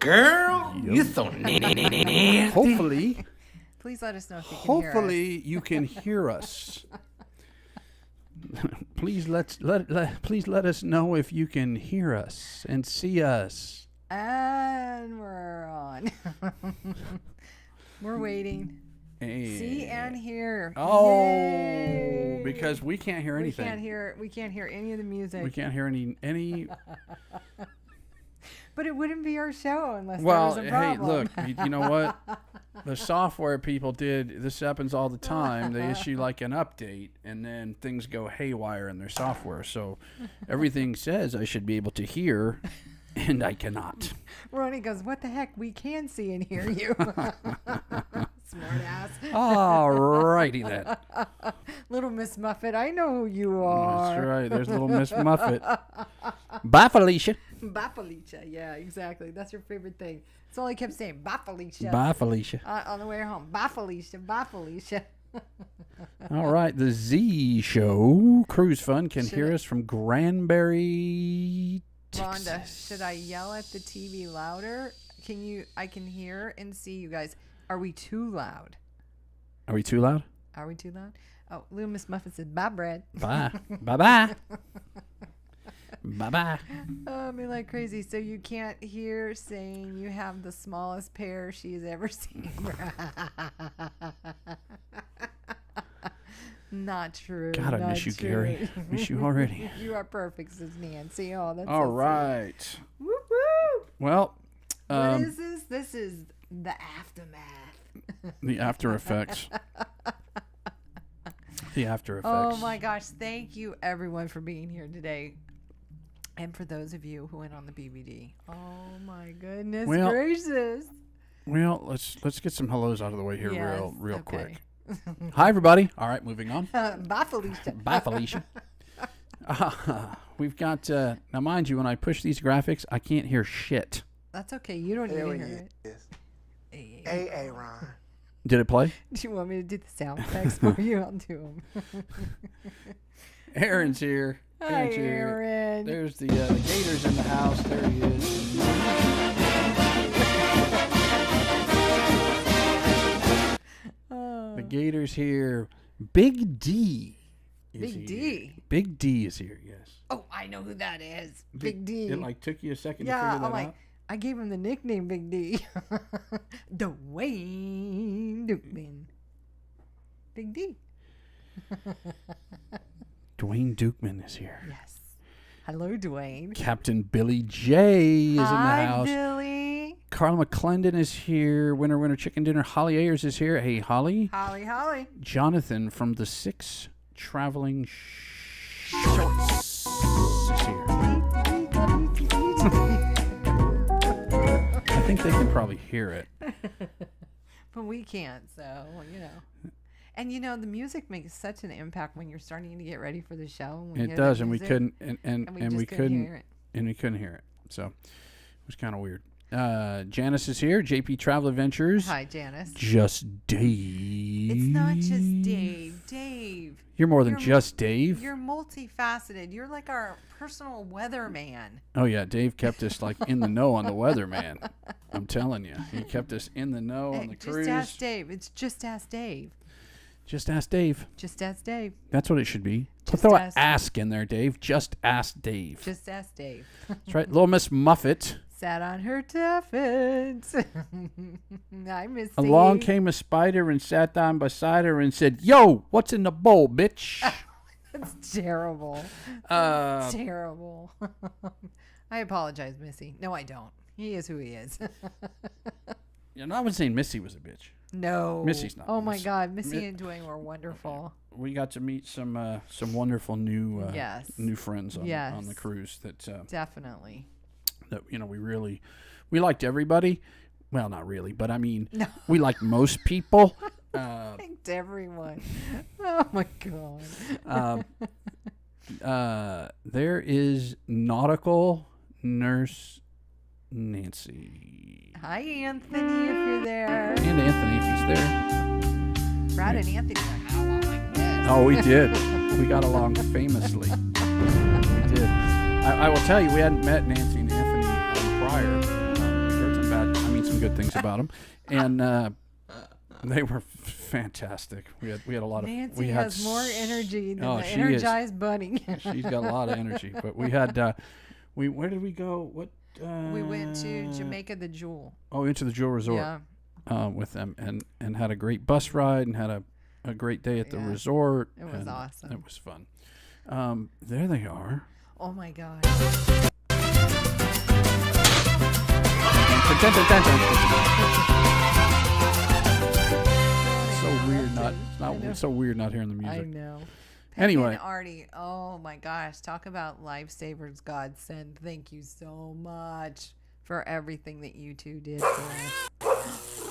Girl, you're so nasty. Hopefully, Please let us know if you can hear us. hopefully you can hear us. Please let us know if you can hear us and see us. And we're on. We're waiting. See and hear. Oh, Yay. because we can't hear anything. We can't hear any of the music. We can't hear any. But it wouldn't be our show unless Well, there was a hey, problem. look, you know what? The software people did, this happens all the time. They issue like an update and then things go haywire in their software. So everything says I should be able to hear and I cannot. Ronnie goes, what the heck? We can see and hear you. Smart ass. All righty then. Little Miss Muffet, I know who you are. That's right. There's little Miss Muffet. Bye, Felicia. Bye, Felicia. Yeah, exactly. That's your favorite thing. That's all I kept saying. Bye, Felicia. Bye, Felicia. On the way home. Bye, Felicia. Bye, Felicia. All right. The Z Show Cruise Fun can hear us from Granbury, Texas. Rhonda, should I yell at the TV louder? I can hear and see you guys. Are we too loud? Are we too loud? Are we too loud? Oh, little Miss Muffet said, bye, Brad. Bye. Bye-bye. Bye-bye. Oh, I mean, like crazy. So you can't hear saying you have the smallest pair she's ever seen. Not true. God, I not miss you, true. Gary. Miss you already. You are perfect, says Nancy. Oh, that's All so right. sweet. Woo woo. Well, What is this? This is the aftermath. The after effects. The after effects. Oh my gosh. Thank you everyone for being here today. And for those of you who went on the BBD. Oh my goodness gracious. Well, let's get some hellos out of the way here Yes, real okay. quick. Hi everybody. All right, moving on. Bye, Felicia. Bye, Felicia. We've got now, mind you, when I push these graphics, I can't hear shit. That's okay. You don't even hear it. Hey, Ron. Did it play? Do you want me to do the sound effects for you? I'll do them. Aaron's here. Hi, Aaron's here. Aaron. There's the Gators in the house. There he is. The Gators here. Big D. Big D. Big D is here. Yes. Oh, I know who that is. Big D. It like took you a second to Yeah, figure I'm that like, out. I gave him the nickname Big D. Dwayne Dukeman. Big D. Dwayne Dukeman is here. Yes. Hello, Dwayne. Captain Billy J is in the house. Hi, Billy. Carla McClendon is here. Winner Chicken Dinner. Holly Ayers is here. Hey, Holly. Holly. Jonathan from the Six Traveling Shorts is here. I think they can probably hear it. But we can't, so, you know. And, you know, the music makes such an impact when you're starting to get ready for the show. When you It hear does, that and we music, couldn't, and we just couldn't, hear it. and we couldn't hear it. So it was kind of weird. Janice is here. JP Travel Adventures. Hi, Janice. Just Dave. It's not just Dave. Dave. You're more than You're- just Dave. You're multifaceted. You're like our personal weatherman. Oh yeah, Dave kept us like in the know on the weather, man. I'm telling you, he kept us in the know on the cruise. Just ask Dave. It's Just Ask Dave. Just ask Dave. Just Ask Dave. That's what it should be. Just Throw ask- an ask in there, Dave. Just ask Dave. Just Ask Dave. That's right. Little Miss Muffet. Sat on her tuffets. I miss Along came a spider and sat down beside her and said, "Yo, what's in the bowl, bitch?" That's terrible. Terrible. I apologize, Missy. No, I don't. He is who he is. You know, I was saying Missy was a bitch. No. Missy's not. Oh my God, Missy and Dwayne were wonderful. We got to meet some wonderful new Yes. new friends on Yes. the cruise that Definitely. that you know we liked everybody. Well, not really, but I mean No. we liked most people. Thanked everyone. Oh my God. There is nautical nurse Nancy Hi, Anthony, if you're there. and Anthony if he's there. Brad and Anthony are how long like this. Oh, we did. We got along famously. We did. I will tell you, we hadn't met Nancy and Anthony prior. We heard some good things about them, and they were fantastic. We had a lot of. Nancy we had has more energy than the she is. energized bunny. She's got a lot of energy. But we had. Where did we go? What? We went to Jamaica the Jewel. Oh, into the Jewel Resort. Yeah. With them and had a great bus ride and had a great day at the resort. It was awesome. It was fun. There they are. Oh my God. So weird it's so weird not hearing the I music. know. Anyway. And Artie, oh my gosh, talk about lifesavers, godsend. Thank you so much for everything that you two did for us.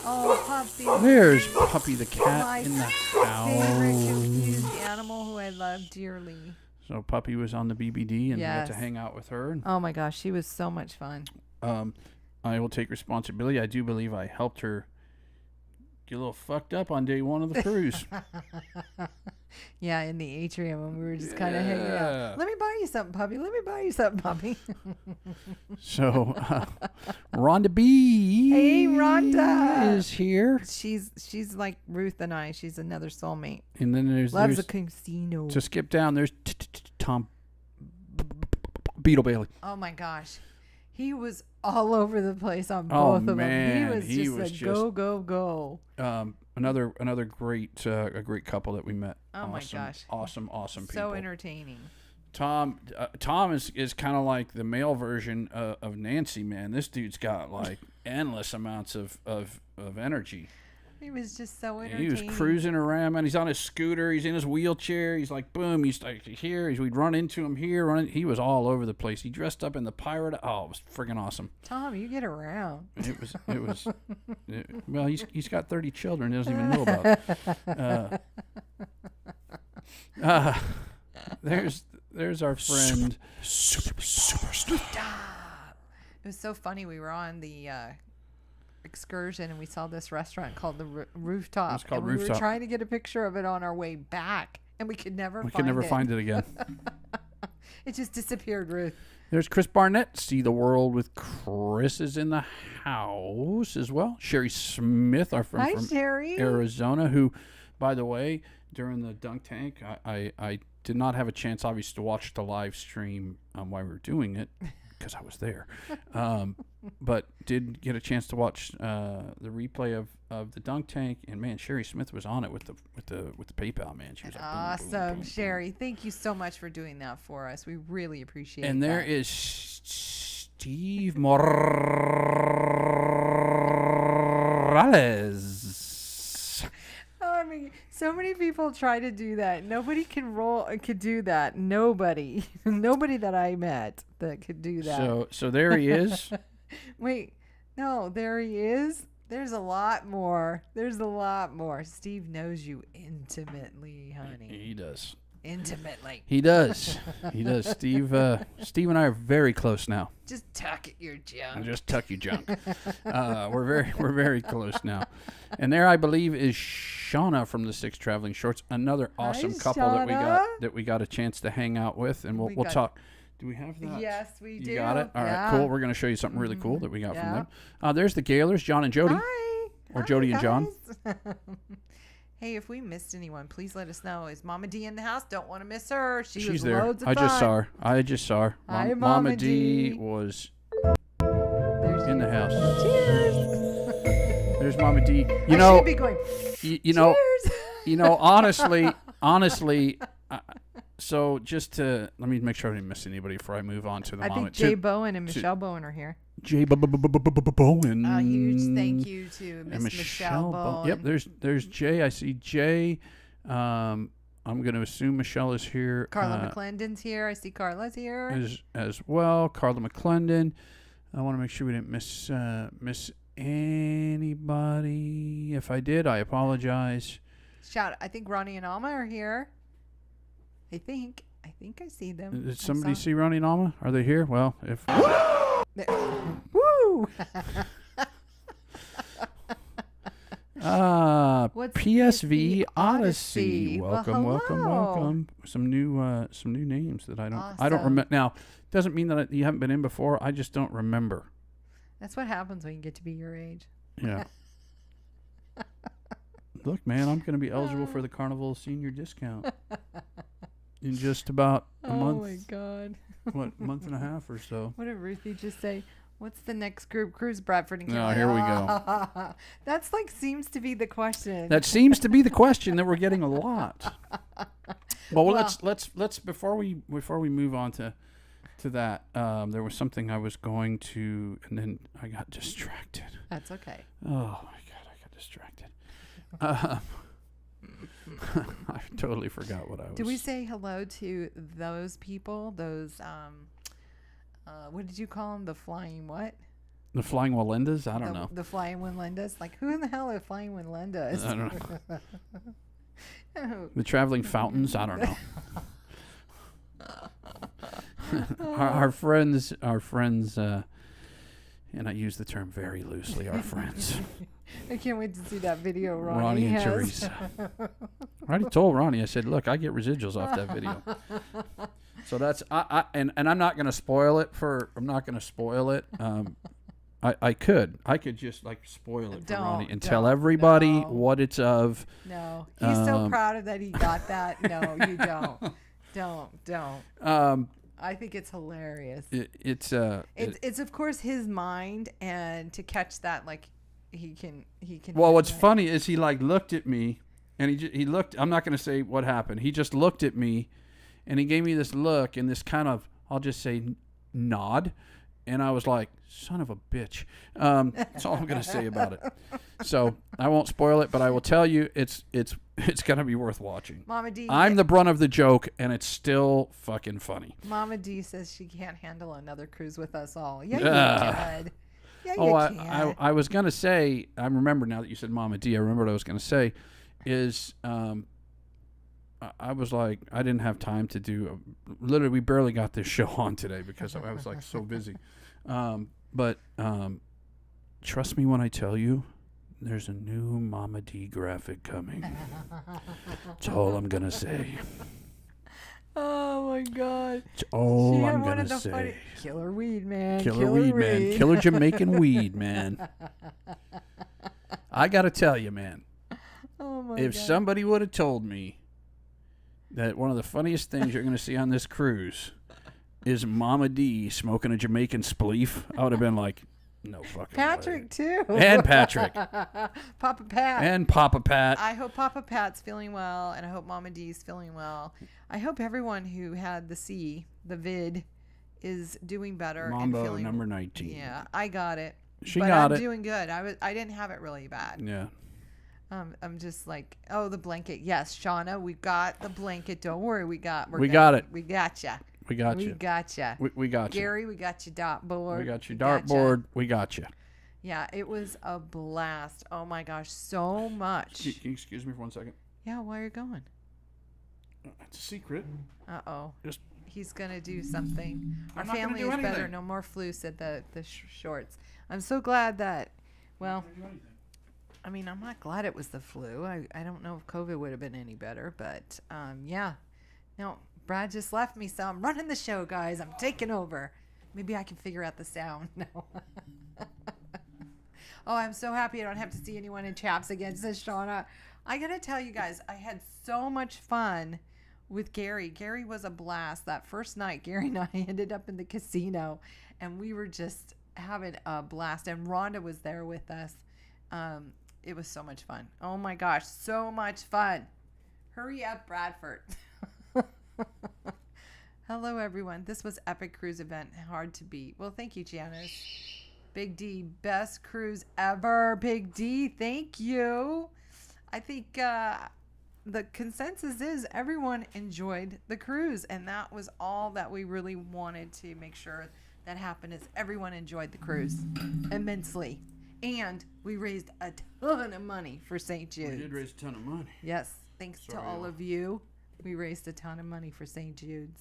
Oh, Puppy. There's Puppy the cat My in the favorite house. confused animal who I love dearly. So Puppy was on the BBD and we got to Yes. hang out with her. And, Oh my gosh, she was so much fun. I will take responsibility. I do believe I helped her get a little fucked up on day one of the cruise. Yeah, in the atrium when we were just kind of hanging Yeah. out. Let me buy you something, Puppy. Let me buy you something, Puppy. So Rhonda B. Hey, Rhonda. is here. She's like Ruth and I. She's another soulmate. And then Loves there's a casino. to skip down, there's Tom Beetle Bailey. Oh my gosh. He was all over the place on Oh, both of them. man, He was just go, go, go. Another great a great couple that we met. Oh my gosh. Awesome people. So entertaining. Tom is kind of like the male version of Nancy, man. This dude's got like endless amounts of energy. He was just so He entertaining. was cruising around, man. He's on his scooter. He's in his wheelchair. He's like, boom. He's like here. We'd run into him here. He was all over the place. He dressed up in the pirate. Oh, it was friggin' awesome. Tom, you get around. It was. Well, he's got 30 children. He doesn't even know about it. There's our friend. Super. It was so funny. We were on the excursion and we saw this restaurant called the Rooftop. It was called and we Rooftop. were trying to get a picture of it on our way back, and we could never find it again. It just disappeared, Ruth. There's Chris Barnett. See the world with Chris is in the house as well. Sherry Smith, our friend from Sherry. Arizona, who, by the way, during the dunk tank, I did not have a chance, obviously, to watch the live stream while we were doing it because I was there, but did get a chance to watch the replay of the dunk tank. And man, Sherry Smith was on it with the PayPal, man. She was like, awesome, boom, boom, boom, Sherry. Thank you so much for doing that for us. We really appreciate it. And there is Steve Morales. I mean, so many people try to do that. Nobody could do that. Nobody that I met that could do that. So there he is. Wait, no, there he is. There's a lot more. Steve knows you intimately, honey. He does. Intimately. He does. Steve and I are very close now. Just tuck it, your junk. Just tuck your junk. We're very close now. And there, I believe, is Shauna from the Six Traveling Shorts, another awesome couple that we got a chance to hang out with, and we'll talk. Do we have that? Yes, we do. You got it? All right, Yeah. cool. We're going to show you something really cool that we got from them. There's the Gaylors, John and Jody. Hi. Or Jody and John. Hey, if we missed anyone, please let us know. Is Mama D in the house? Don't want to miss her. She's She's there. Loads of I just fun. saw her. Hi, Mama D was in the house. Cheers. There's Mama D. I should be going. Cheers. Honestly. So just to let me make sure I didn't miss anybody before I move on to the I mom. think Jay Bowen and Michelle Bowen are here. Jay Bowen. A huge thank you to and Miss Michelle Bowen. Yep, there's Jay. I see Jay. I'm going to assume Michelle is here. Carla McClendon's here. I see Carla's here. As well. Carla McClendon. I want to make sure we didn't miss anybody. If I did, I apologize. I think Ronnie and Alma are here. I think I see them. Did somebody see Ronnie and Alma? Are they here? Well, if Woo! What's PSV Odyssey. Well, Welcome. hello. Some new names that I don't Awesome. remember. Now, doesn't mean that you haven't been in before. I just don't remember. That's what happens when you get to be your age. Yeah. Look, man, I'm going to be eligible for the Carnival Senior Discount in just about a month. Oh my God! Month and a half or so. What did Ruthie just say? What's the next group cruise, Bradford and No, Kelly? here we go. That's seems to be the question. That seems to be the question that we're getting a lot. Well, let's before we move on to that, there was something I was going to, and then I got distracted. That's okay. Oh my God, I got distracted. I totally forgot what I was. Do we say hello to those people? Those what did you call them? The flying what? The Flying Walendas? I don't know. The flying Winlendas? Like, who in the hell are flying Winlendas? I don't know. The Traveling Fountains? I don't know. our friends, and I use the term very loosely, our friends. I can't wait to see that video Ronnie and has. Teresa. I already told Ronnie, I said, look, I get residuals off that video. So that's, and I'm not going to spoil it I could just spoil it for Ronnie and tell everybody what it's of. No, he's so proud of that he got that. No, you don't. don't. I think it's hilarious. It's of course his mind, and to catch that, he can. Well, what's funny is he looked at me, and he looked. I'm not going to say what happened. He just looked at me, and he gave me this look and this kind of, I'll just say, nod. And I was like, son of a bitch. That's all I'm going to say about it. So I won't spoil it, but I will tell you it's going to be worth watching. Mama D. I'm the brunt of the joke, and it's still fucking funny. Mama D says she can't handle another cruise with us all. Yeah, you can. Yeah, you can. I was going to say, I remember now that you said Mama D, I remember what I was going to say is I was like, I didn't have time to do, literally, we barely got this show on today because I was like so busy. But trust me when I tell you, there's a new Mama D graphic coming. That's all I'm going to say. Oh my God. That's all I'm going to say. Killer weed, man. Killer weed, man. Killer Jamaican weed, man. I got to tell you, man. Oh my If God. somebody would have told me that one of the funniest things you're going to see on this cruise is Mama D smoking a Jamaican spleef, I would have been like, no fucking Patrick, way. too. And Patrick. Papa Pat. And Papa Pat. I hope Papa Pat's feeling well, and I hope Mama D's feeling well. I hope everyone who had the vid is doing better. Mambo and feeling, number 19. Yeah, I got it. She but got I'm it. doing good. I didn't have it really bad. Yeah. I'm just like, oh, the blanket. Yes, Shauna, we got the blanket. Don't worry, we got it. We got you. We got you. We got you. We got you. Gary, we got your dartboard. We got your dartboard. We got you. Yeah, it was a blast. Oh my gosh, so much. Can you excuse me for 1 second? Yeah, why are you going? It's a secret. Uh-oh. Just He's going to do something. Our I'm not gonna family do is better. anything. No more flu, said the shorts. I'm so glad that, well, I mean, I'm not glad it was the flu. I don't know if COVID would have been any better, but yeah. No, Brad just left me, so I'm running the show, guys. I'm taking over. Maybe I can figure out the sound. No. Oh, I'm so happy I don't have to see anyone in chaps again, says Shauna. I got to tell you guys, I had so much fun with Gary. Gary was a blast. That first night, Gary and I ended up in the casino, and we were just having a blast. And Rhonda was there with us. It was so much fun. Oh my gosh, so much fun. Hurry up, Bradford. Hello, everyone. This was Epic Cruise Event. Hard to beat. Well, thank you, Janice. Big D, best cruise ever. Big D, thank you. I think the consensus is everyone enjoyed the cruise, and that was all that we really wanted to make sure that happened, is everyone enjoyed the cruise immensely. And we raised a ton of money for St. Jude's. We did raise a ton of money. Yes, thanks to all of you. We raised a ton of money for St. Jude's.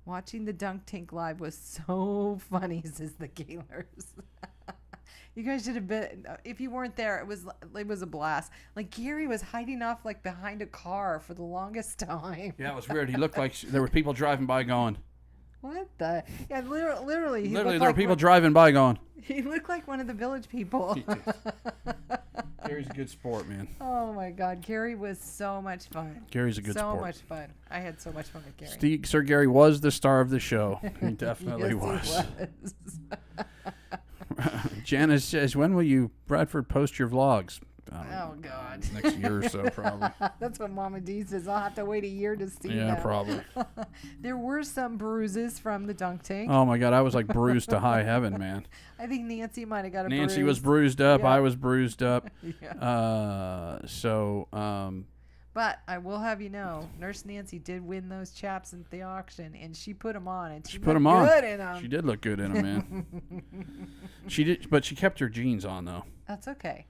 Watching the dunk tank live was so funny, says the Gaylors. You guys should have been. If you weren't there, it was a blast. Like, Gary was hiding off like behind a car for the longest time. Yeah, it was weird. He looked like there were people driving by going. What the? Yeah, literally. He Literally, looked there were like people driving by going. He looked like one of the village people. Gary's a good sport, man. Oh my God, Gary was so much fun. Gary's a good sport. So much fun. I had so much fun with Gary. Sir Gary was the star of the show. He definitely Yes, was. he Janice says, when will you, Bradford, post your vlogs? Oh, God. Next year or so, probably. That's what Mama D says. I'll have to wait a year to see Yeah, them. probably. There were some bruises from the dunk tank. Oh, my God. I was like bruised to high heaven, man. I think Nancy might have got a bruise. Nancy was bruised up. Yeah. I was bruised up. Yeah. But I will have you know, Nurse Nancy did win those chaps at the auction, and she put them on, and she put them looked on. good in them. She did look good in them, man. She did, but she kept her jeans on, though. That's okay.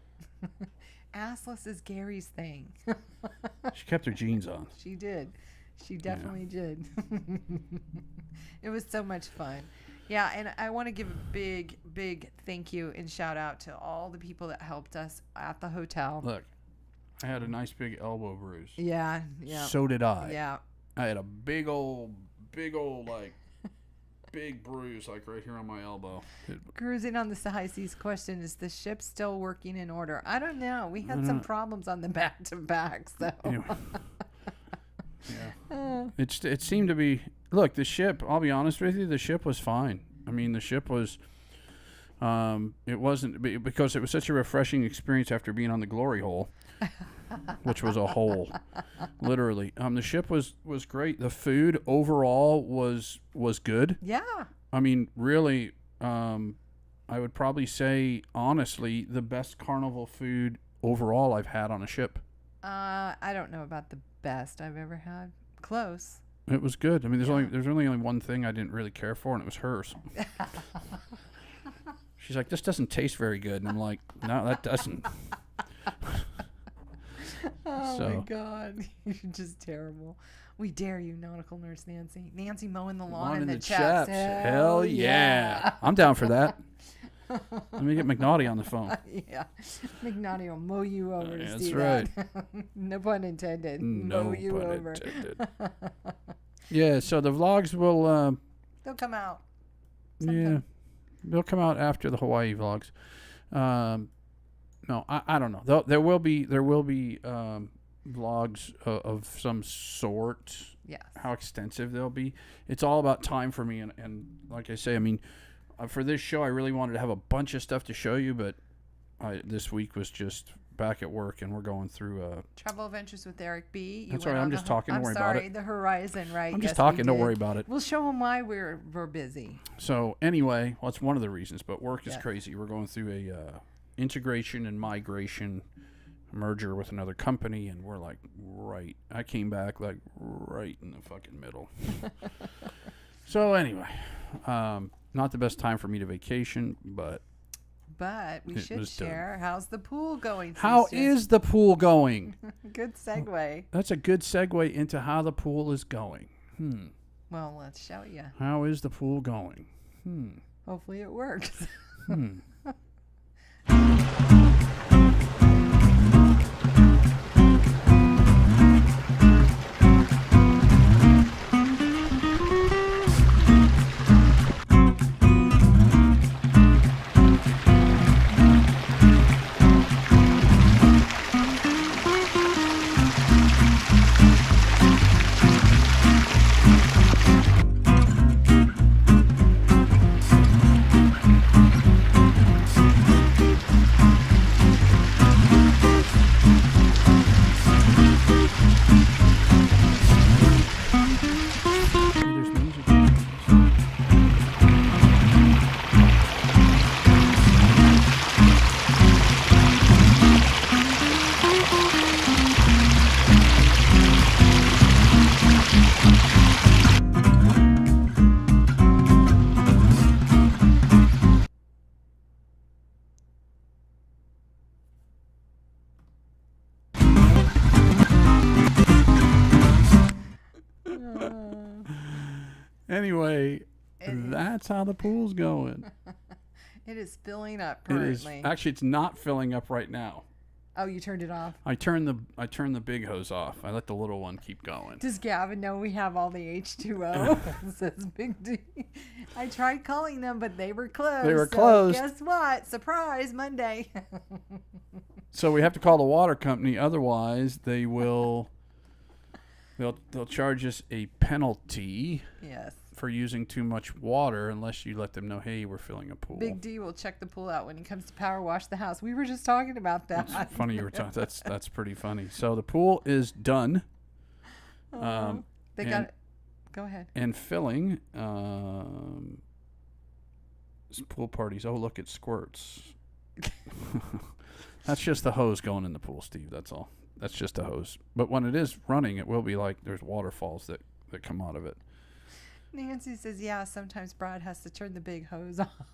Assless is Gary's thing. She kept her jeans on. She did. She definitely did. It was so much fun. Yeah, and I want to give a big, big thank you and shout out to all the people that helped us at the hotel. Look, I had a nice big elbow bruise. Yeah, yeah. So did I. Yeah. I had a big old, like, big bruise, like right here on my elbow. Cruising on the high seas question, is the ship still working in order? I don't know. We had some problems on the back-to-back, so. Anyway. Yeah. It seemed to be, look, the ship, I'll be honest with you, the ship was fine. I mean, the ship was, it wasn't, because it was such a refreshing experience after being on the glory hole, which was a hole, literally. The ship was great. The food overall was good. Yeah. I mean, really, I would probably say, honestly, the best carnival food overall I've had on a ship. I don't know about the best I've ever had. Close. It was good. I mean, there's only one thing I didn't really care for, and it was hers. She's like, this doesn't taste very good. And I'm like, no, that doesn't. Oh, my God. You're just terrible. We dare you, nautical nurse Nancy. Nancy mowing the lawn in the chaps. Hell yeah. I'm down for that. Let me get McNaughty on the phone. Yeah. McNaughty will mow you over to That's see right. that. No pun intended. No mow you pun over. intended. Yeah, so the vlogs will... They'll come out. Yeah. They'll come out after the Hawaii vlogs. No, I don't know. There will be vlogs of some sort. Yes. How extensive they'll be. It's all about time for me. And like I say, I mean, for this show, I really wanted to have a bunch of stuff to show you, but this week was just back at work, and we're going through Travel Adventures with Eric B. That's right. I'm just talking. Don't worry about it. The Horizon, right? I'm just talking. Don't worry about it. We'll show them why we're busy. So anyway, well, it's one of the reasons, but work is crazy. We're going through a integration and migration merger with another company, and we're like I came back like right in the fucking middle. So anyway, not the best time for me to vacation, but we should share how's the pool going. How is the pool going? Good segue. That's a good segue into how the pool is going. Well, let's show you. How is the pool going? Hopefully it works. There's music. Anyway, that's how the pool's going. It is filling up It currently. is actually, it's not filling up right now. Oh, you turned it off? I turned the big hose off. I let the little one keep going. Does Gavin know we have all the H2O? Says Big D. I tried calling them, but they were closed. They were closed. Guess what? Surprise, Monday. So we have to call the water company, otherwise they will they'll charge us a penalty. Yes. For using too much water, unless you let them know, hey, we're filling a pool. Big D will check the pool out when he comes to power wash the house. We were just talking about that. It's funny you were talking. That's pretty funny. So the pool is done. They got it. Go ahead. And filling. Pool parties. Oh, look, it squirts. That's just the hose going in the pool, Steve. That's all. That's just a hose. But when it is running, it will be like there's waterfalls that come out of it. Nancy says, yeah, sometimes Brad has to turn the big hose off.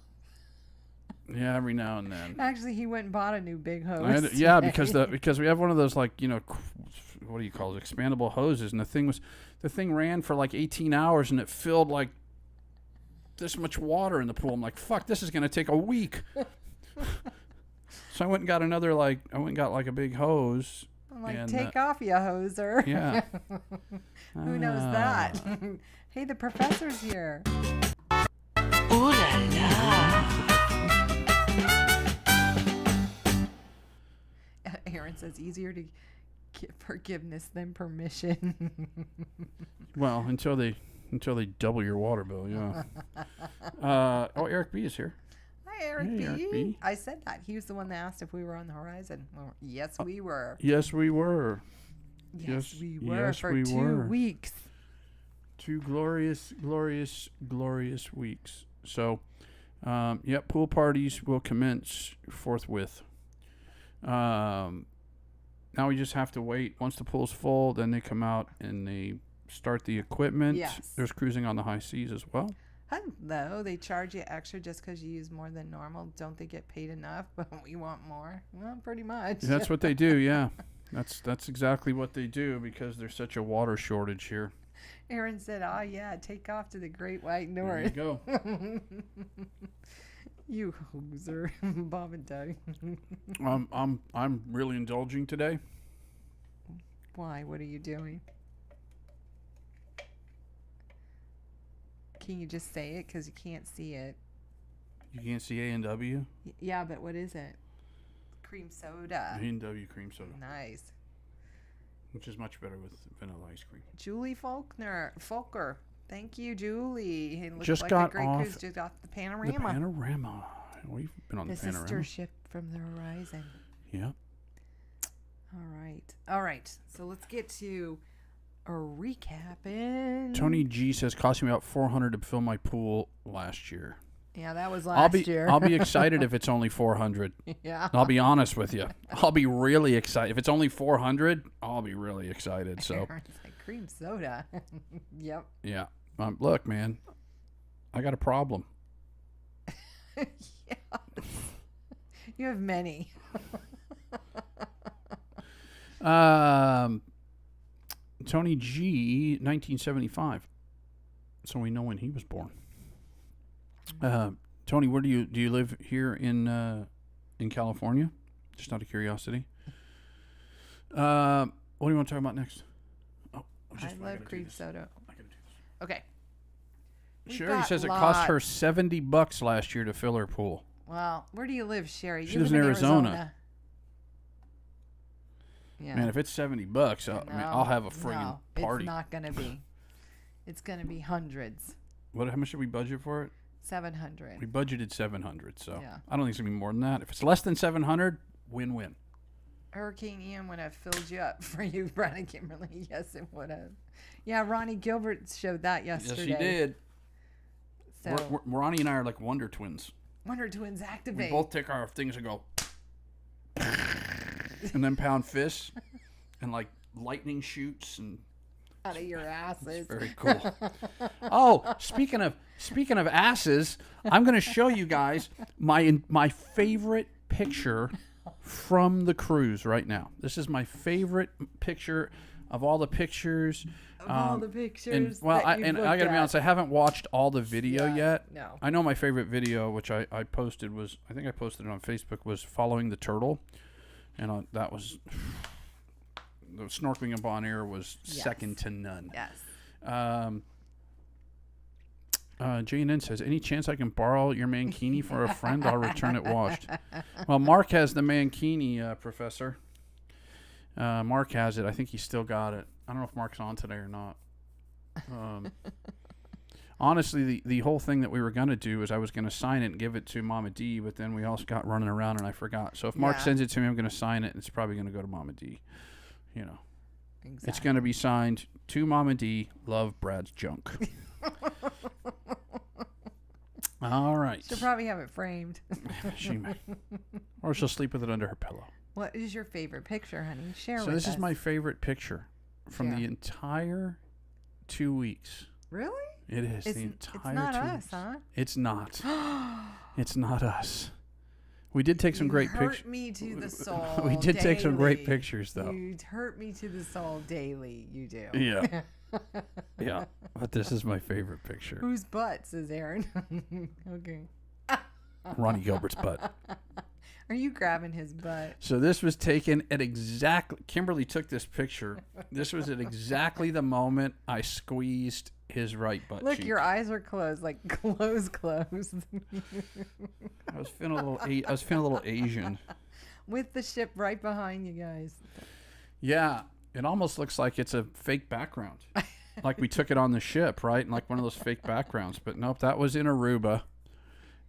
Yeah, every now and then. Actually, he went and bought a new big hose. Yeah, because we have one of those, like, you know, what do you call it, expandable hoses, and the thing ran for like 18 hours, and it filled like this much water in the pool. I'm like, fuck, this is gonna take a week. So I went and got a big hose. I'm like, take off, you hoser. Yeah. Who knows that? Hey, the professor's here. Ooh la la. Aaron says, easier to get forgiveness than permission. Well, until they double your water bill, yeah. Eric B is here. Hi, Eric Hey, B. Eric B. I said that. He was the one that asked if we were on the horizon. Well, yes, we were. Yes, we were. Yes, Yes, we were yes, for we 2 were. weeks. 2 glorious, glorious, glorious weeks. So, Yep, pool parties will commence forthwith. Now we just have to wait. Once the pool's full, then they come out and they start the equipment. Yes. There's cruising on the high seas as well. Hello, they charge you extra just because you use more than normal. Don't they get paid enough? But we want more. Well, pretty much. That's what they do, yeah. That's exactly what they do because there's such a water shortage here. Aaron said, "Oh yeah, take off to the Great White There you North." go. You hoser, Bob and Doug. I'm really indulging today. Why? What are you doing? Can you just say it because you can't see it? You can't see A&W? Yeah, but what is it? Cream soda. A&W cream soda, Nice. which is much better with vanilla ice cream. Julie Folker. Thank you, Julie. It looks Just like got a great off cruise. Just off the Panorama. The Panorama. We've been on The the Panorama. sister ship from the horizon. Yeah. All right. So let's get to a recapping. Tony G says, cost me about $400 to fill my pool last year. Yeah, that was last year. I'll be excited if it's only $400. Yeah. I'll be honest with you. I'll be really excited. If it's only $400, I'll be really excited. So, Aaron's like cream soda. Yep. yeah. Look, man, I got a problem. Yes. You have many. Tony G, 1975. So we know when he was born. Tony, where do you live here in California? Just out of curiosity. What do you want to talk about next? Oh, I love cream soda. Okay. We've Sherry got says it cost her lots. $70 last year to fill her pool. Well, where do you live, Sherry? She You lives live in Arizona. Yeah. Man, if it's $70, I'll have a friggin' party. It's not gonna be. It's gonna be hundreds. How much did we budget for it? 700. We budgeted $700, so Yeah. I don't think it's gonna be more than that. If it's less than $700, win-win. Hurricane Ian would have filled you up for you, Brad and Kimberly. Yes, it would have. Yeah, Ronnie Gilbert showed that yesterday. Yes, he did. So, Ronnie and I are like Wonder Twins. Wonder Twins We activate. both take our things and go, and then pound fists, and like lightning shoots, and Out of your asses. it's very cool. Oh, speaking of asses, I'm going to show you guys my favorite picture from the cruise right now. This is my favorite picture of all the pictures. Of all the pictures. And well, that you've I looked got to be at. honest, I haven't watched all the video yet. No. I know my favorite video, which I posted was, I think I posted it on Facebook, was following the turtle, and that was the snorkeling in Bon Air was second to none. Yes. J&N says, any chance I can borrow your mankini for a friend? I'll return it washed. Well, Mark has the mankini, Professor. Mark has it. I think he's still got it. I don't know if Mark's on today or not. Honestly, the whole thing that we were going to do is I was going to sign it and give it to Mama D, but then we also got running around and I forgot. So if Mark sends it to me, I'm going to sign it, and it's probably going to go to Mama D. You know. Exactly. It's going to be signed to Mama D. Love, Brad's junk. All right. She'll probably have it framed. She may. Or she'll sleep with it under her pillow. What is your favorite picture, honey? Share So with this us. is my favorite picture from the entire 2 weeks. Really? It is It's, the it's entire not 2 us, weeks. huh? It's not. It's not us. We did take some great hurt pictures. me to the soul. We did take some great daily. pictures, though. You hurt me to the soul daily. You do. Yeah. Yeah. But this is my favorite picture. Whose butt, says Aaron. Okay. Ronnie Gilbert's butt. Are you grabbing his butt? So this was taken at exactly, Kimberly took this picture. This was at exactly the moment I squeezed his right butt Look, cheek. your eyes are closed, like closed. I was feeling a little Asian. With the ship right behind you guys. Yeah, it almost looks like it's a fake background. Like we took it on the ship, right? And like one of those fake backgrounds. But nope, that was in Aruba.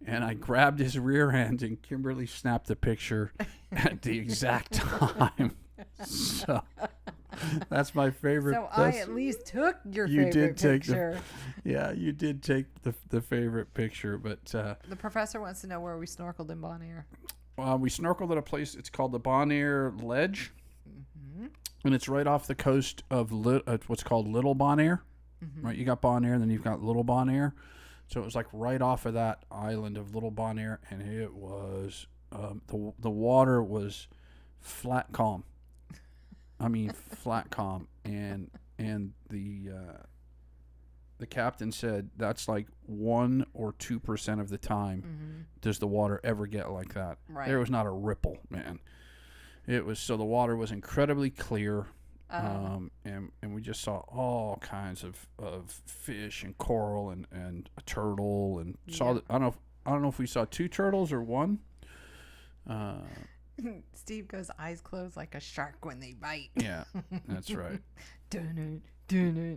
And I grabbed his rear end, and Kimberly snapped the picture at the exact time. So That's my favorite. So I at least took your you favorite did take picture. Yeah, you did take the favorite picture, but The professor wants to know where we snorkeled in Bonaire. we snorkeled at a place. It's called the Bonaire Ledge, Mm-hmm. and it's right off the coast of what's called Little Bonaire. Mm-hmm. Right, you got Bonaire, and then you've got Little Bonaire. So it was like right off of that island of Little Bonaire, and it was the water was flat calm. I mean, flat calm, and the captain said that's like 1 or 2% of the time does the water ever get like that. Right. There was not a ripple, man. It was so the water was incredibly clear. And we just saw all kinds of fish and coral and a turtle and saw I don't know if we saw 2 turtles or 1. Steve goes eyes closed like a shark when they bite. Yeah, that's right. Meg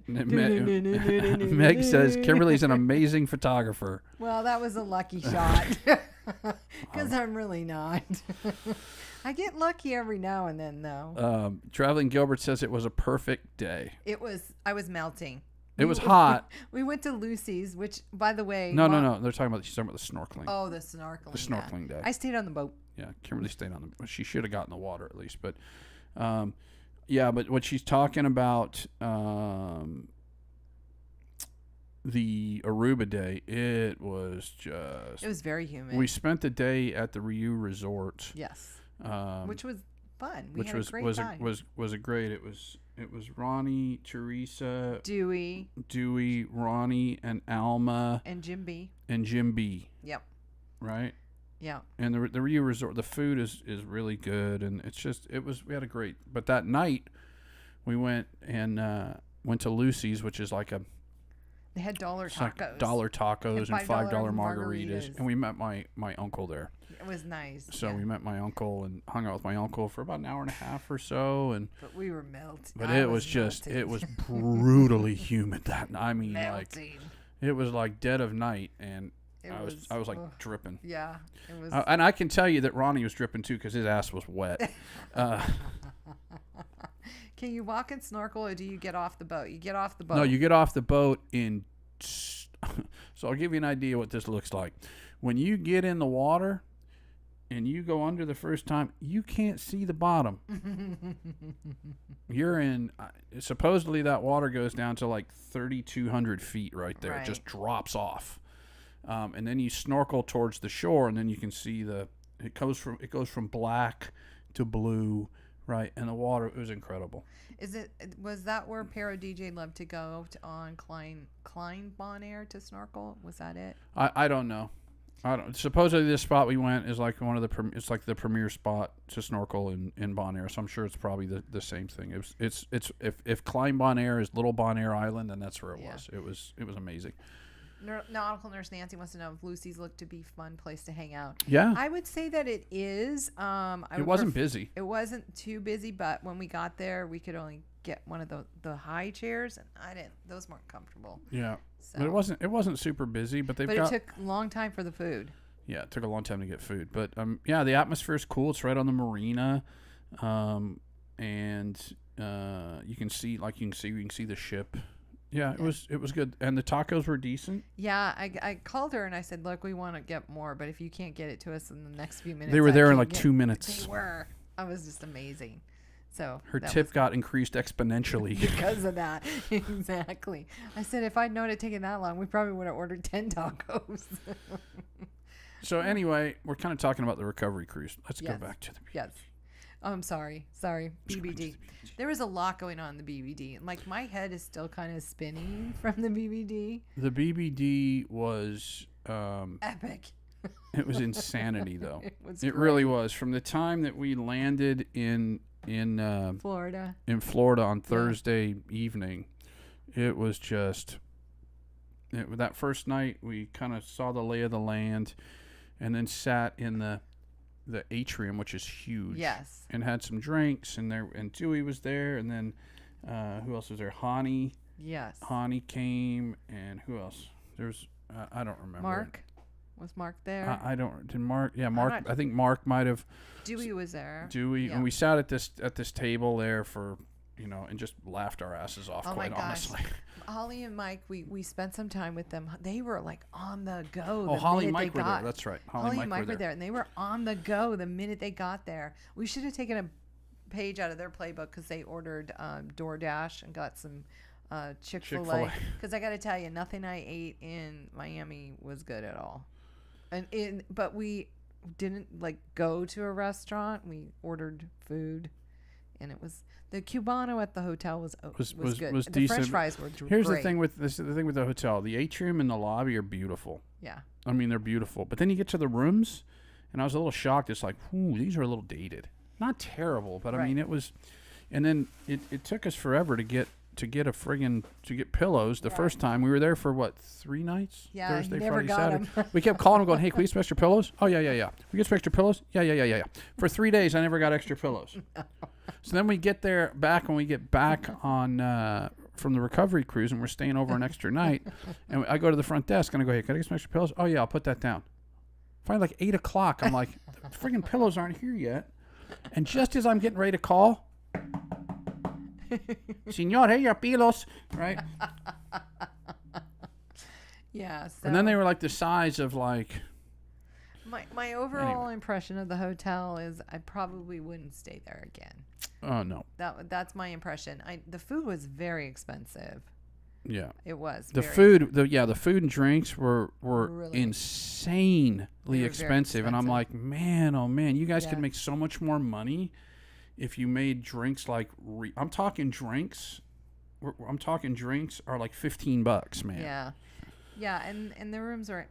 Meg says Kimberly's an amazing photographer. Well, that was a lucky shot because I'm really not. I get lucky every now and then, though. Traveling Gilbert says it was a perfect day. I was melting. It was hot. We went to Lucy's, which, by the way... No. She's talking about the snorkeling. Oh, the snorkeling. The snorkeling day. I stayed on the boat. Yeah, Kimberly stayed on the... She should have gotten the water at least. But, yeah, but what she's talking about, the Aruba day, it was just... It was very humid. We spent the day at the Ryu Resort. Yes. Which was fun. We which had was a great was time. was a great. It was Ronnie, Teresa, Dewey, Ronnie, and Alma, and Jim B. Yep. Right. Yeah. And the Rio Resort, the food is really good, and it's just we had a great. But that night, we went to Lucy's, which is like they had dollar tacos, like $1 tacos and $5 margaritas, margaritas, and we met my uncle there. It was nice. So we met my uncle and hung out with my uncle for about an hour and a half or so, and but we were melting. But it was brutally humid that night. I mean, melting. like it was like dead of night, and I was like dripping. Yeah, it was. And I can tell you that Ronnie was dripping too because his ass was wet. Can you walk and snorkel, or do you get off the boat? You get off the boat. No, you get off the boat in. So I'll give you an idea what this looks like. When you get in the water and you go under the first time, you can't see the bottom. You're in. Supposedly that water goes down to like 3,200 feet right there. Right. It just drops off, and then you snorkel towards the shore, and then you can see it goes from black to blue. Right, and the water, it was incredible. Was that where Pero DJ loved to go on Klein Bonaire to snorkel? Was that it? I don't know. Supposedly this spot we went is like it's like the premier spot to snorkel in Bonaire. So I'm sure it's probably the same thing. It's if Klein Bonaire is Little Bonaire Island, then that's where it was. It was amazing. Nautical Nurse Nancy wants to know if Lucy's looked to be a fun place to hang out. Yeah. I would say that it is. It wasn't busy. It wasn't too busy, but when we got there, we could only get one of the high chairs, and those weren't comfortable. Yeah. So. But it wasn't super busy, but it took a long time for the food. Yeah, it took a long time to get food. But yeah, the atmosphere is cool. It's right on the marina. And you can see the ship. Yeah, it was good, and the tacos were decent. Yeah, I called her and I said, "Look, we want to get more, but if you can't get it to us in the next few minutes." They were there in like 2 minutes. They were. I was just amazing. So her tip got increased exponentially because of that. Exactly. I said, if I'd known it taken that long, we probably would have ordered 10 tacos. So anyway, we're kind of talking about the recovery cruise. Let's go back to the BBD. Yes. I'm sorry. BBD. There was a lot going on in the BBD. Like, my head is still kind of spinning from the BBD. The BBD was... epic. It was insanity, though. It really was. From the time that we landed in Florida on Thursday evening, it was just... that first night, we kind of saw the lay of the land and then sat in the atrium, which is huge. Yes. And had some drinks, and Dewey was there, and then who else was there? Hani. Yes. Hani came, and who else? There's I don't remember. Mark. Was Mark there? I don't. Did Mark? Yeah, Mark. I think Mark might have. Dewey was there. And we sat at this table there for and just laughed our asses off, Oh my quite gosh. honestly. Holly and Mike, we spent some time with them. They were like on the go. Oh, the Holly minute and Mike they were there. got- That's right. Holly and Mike were there, and they were on the go the minute they got there. We should have taken a page out of their playbook because they ordered DoorDash and got some Chick-fil-A. Chick-fil-A. Because I got to tell you, nothing I ate in Miami was good at all. But we didn't like go to a restaurant. We ordered food, and it was the Cubano at the hotel was good. Was The decent. French fries were Here's great. the thing with the hotel. The atrium and the lobby are beautiful. Yeah. I mean, they're beautiful. But then you get to the rooms, and I was a little shocked. It's like, these are a little dated. Not terrible, but I Right. mean, it was. And then it took us forever to get pillows. The first time we were there for 3 nights? Yeah, Thursday, you never Friday, got Saturday. 'em. We kept calling them, going, "Hey, can we get some extra pillows?" "Oh yeah. We get some extra pillows?" Yeah. For 3 days, I never got extra pillows. So then we get there back when we get back on from the recovery cruise, and we're staying over an extra night. And I go to the front desk and I go, "Hey, can I get some extra pillows?" "Oh yeah, I'll put that down." Finally, like 8 o'clock, I'm like, "The friggin' pillows aren't here yet." And just as I'm getting ready to call, "Señor, hey, your pillows," right? Yeah. So And then they were like the size of like. my overall impression of the hotel is I probably wouldn't stay there again. Oh no. That's my impression. The food was very expensive. Yeah. It was. The very food, the food and drinks were Really- insanely very expensive, and I'm expensive. like, man, oh man, you guys Yeah. could make so much more money if you made drinks like I'm talking drinks. I'm talking drinks are like $15, man. Yeah, and the rooms are.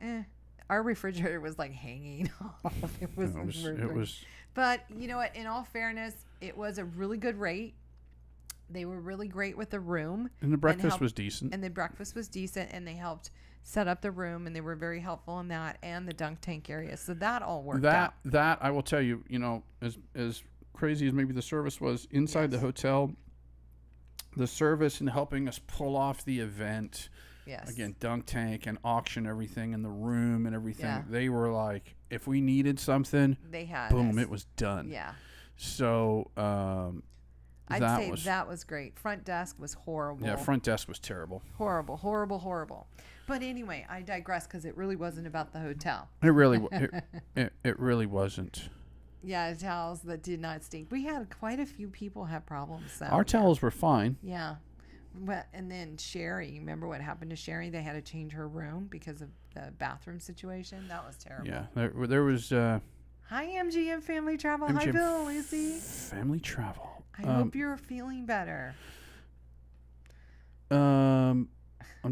Our refrigerator was like hanging off. It was. It was. But you know what? In all fairness, it was a really good rate. They were really great with the room. And the breakfast helped- was decent. And the breakfast was decent, and they helped set up the room, and they were very helpful in that, and the dunk tank area. So that all worked out. That I will tell you, as crazy as maybe the service was inside the hotel, the service in helping us pull off the event. Yes. Again, dunk tank and auction everything in the room and everything. Yeah. They were like, if we needed something, They had. boom, us. it was done. Yeah. So I'd that say was that was great. Front desk was horrible. yeah. Front desk was terrible. Horrible. But anyway, I digress because it really wasn't about the hotel. It really it really wasn't. Yeah, towels that did not stink. We had quite a few people have problems. So. Our towels were fine. Yeah. But, and then Sherry, remember what happened to Sherry? They had to change her room because of the bathroom situation. That was terrible. Yeah, there was Hi, MGM Family Travel. Hi, MGM Bill, Lucy. family travel. I hope you're feeling better. I'm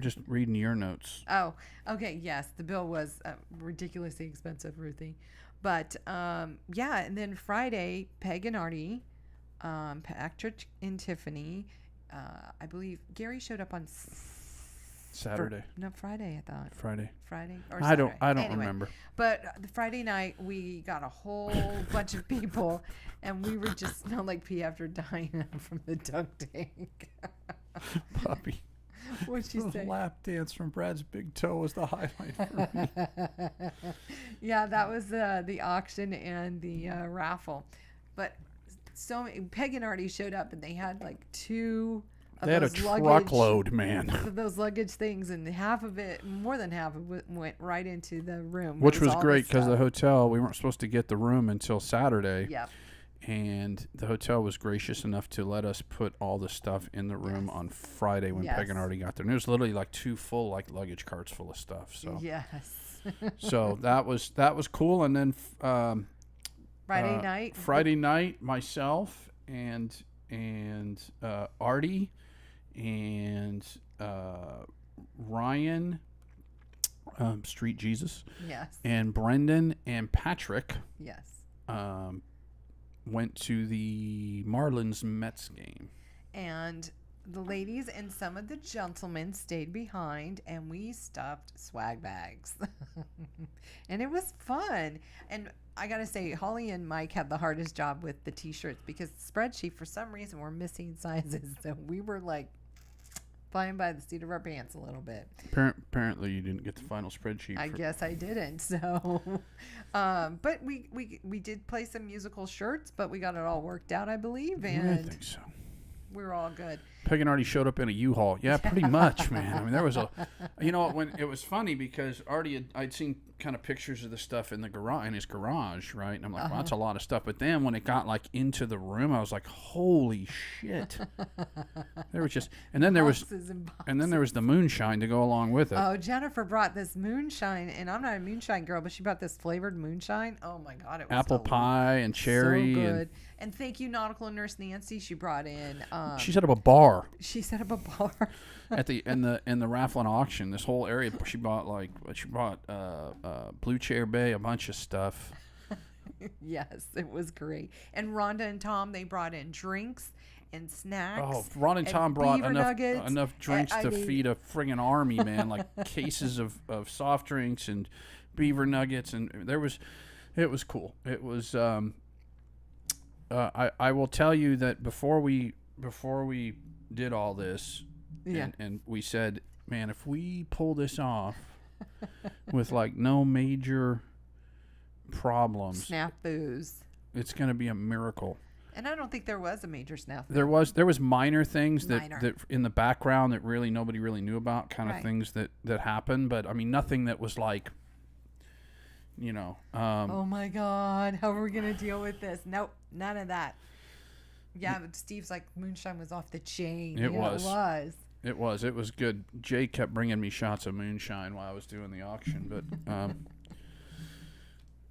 just reading your notes. Oh, okay. Yes, the bill was ridiculously expensive, Ruthie. But yeah, and then Friday, Peg and Artie, Patrick and Tiffany. I believe Gary showed up on Saturday. No, Friday. I thought Friday. Friday or I don't Saturday. Anyway, remember. But the Friday night, we got a whole bunch of people, and we were just smelled like pee after dying from the dunk tank. Puppy. What'd she The say? lap dance from Brad's big toe was the highlight for me. Yeah, that was the auction and the raffle. But Peg and Artie showed up, and they had like two of They had a those luggage, truckload, man. of those luggage things, and half of it, more than half of it, went right into the room. Which It was all great this because the stuff. hotel, we weren't supposed to get the room until Saturday. Yep. And the hotel was gracious enough to let us put all the stuff in the room Yes. on Friday when Peg and Yes. Artie got there. And it was literally like 2 full luggage carts full of stuff. So Yes. so that was cool. And then Friday night. myself and Artie and Ryan, Street Jesus, Yes. and Brendan and Patrick Yes. went to the Marlins Mets game. And the ladies and some of the gentlemen stayed behind, and we stuffed swag bags. And it was fun. And I got to say, Holly and Mike had the hardest job with the T-shirts because the spreadsheet, for some reason, were missing sizes. So we were like flying by the seat of our pants a little bit. Apparently, you didn't get the final spreadsheet. I guess I didn't. So, but we did play some musical shirts, but we got it all worked out, I believe. I And think so. We were all good. Peggy already showed up in a U-Haul. Yeah, pretty much, man. I mean, there was when it was funny because I'd seen kind of pictures of the stuff in his garage, right? And I'm like, well, that's a lot of stuff. But then when it got like into the room, I was like, holy shit. There was just, and then there was the moonshine to go along with it. Oh, Jennifer brought this moonshine, and I'm not a moonshine girl, but she brought this flavored moonshine. Oh my God, it was apple pie and cherry. So good. And thank you, Nautical Nurse Nancy. She brought in. She set up a bar. She set up a bar at the in the raffle and auction. This whole area, she bought Blue Chair Bay, a bunch of stuff. Yes, it was great. And Rhonda and Tom, they brought in drinks and snacks. Oh, Ron and Tom brought enough drinks to feed a friggin' army, man. Like cases of soft drinks and beaver nuggets, and it was cool. It was. I will tell you that before we did all this, and we said, man, if we pull this off with like no major problems, snafus, it's going to be a miracle. And I don't think there was a major snafu. There was minor things that in the background that really nobody really knew about, kind of things that happened, but I mean nothing that was like, oh my God, how are we gonna deal with this? Nope, none of that. Yeah, but Steve's like, moonshine was off the chain. It was. It was good. Jay kept bringing me shots of moonshine while I was doing the auction, but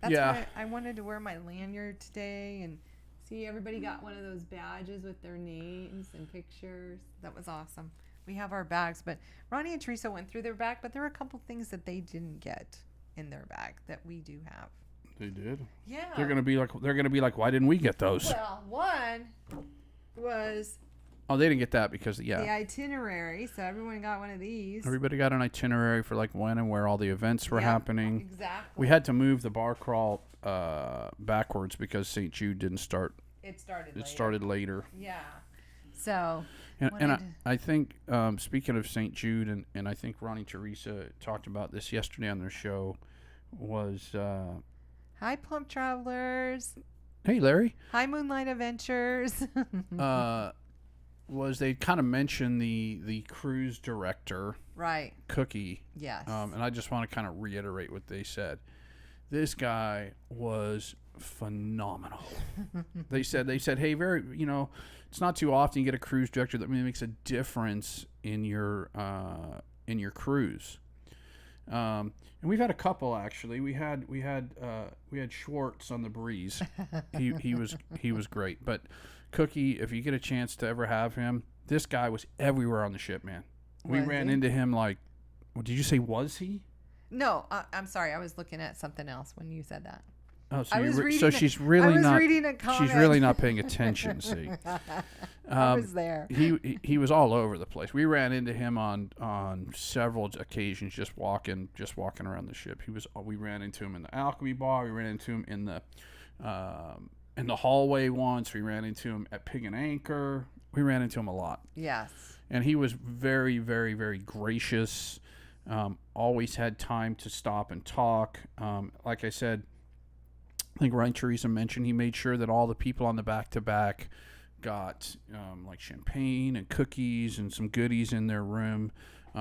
that's why I wanted to wear my lanyard today and see everybody got one of those badges with their names and pictures. That was awesome. We have our bags, but Ronnie and Teresa went through their bag, but there were a couple things that they didn't get in their bag that we do have. They did? Yeah. They're gonna be like, why didn't we get those? Well, one was they didn't get that because the itinerary, so everyone got one of these. Everybody got an itinerary for like when and where all the events were happening. Exactly. We had to move the bar crawl backwards because St. Jude didn't start. It started later. Started later. Yeah. So and I think speaking of St. Jude, and I think Ronnie and Teresa talked about this yesterday on their show, was hi Plump Travelers. Hey Larry. Hi Moonlight Adventures. Was they kind of mentioned the cruise director, right? Cookie. Yes. And I just want to kind of reiterate what they said. This guy was phenomenal. They said, hey, very, it's not too often you get a cruise director that makes a difference in your cruise. And we've had a couple actually. We had Schwartz on the Breeze. He was great. But Cookie, if you get a chance to ever have him, this guy was everywhere on the ship, man. We ran into him like, did you say was he? No, I'm sorry. I was looking at something else when you said that. Oh, she's really not paying attention. See, I was there. He was all over the place. We ran into him on several occasions, just walking around the ship. We ran into him in the Alchemy Bar. We ran into him in the hallway once. We ran into him at Pig and Anchor. We ran into him a lot. Yes. And he was very, very, very gracious. Always had time to stop and talk. Like I said, I think Ryan Teresa mentioned he made sure that all the people on the back-to-back got like champagne and cookies and some goodies in their room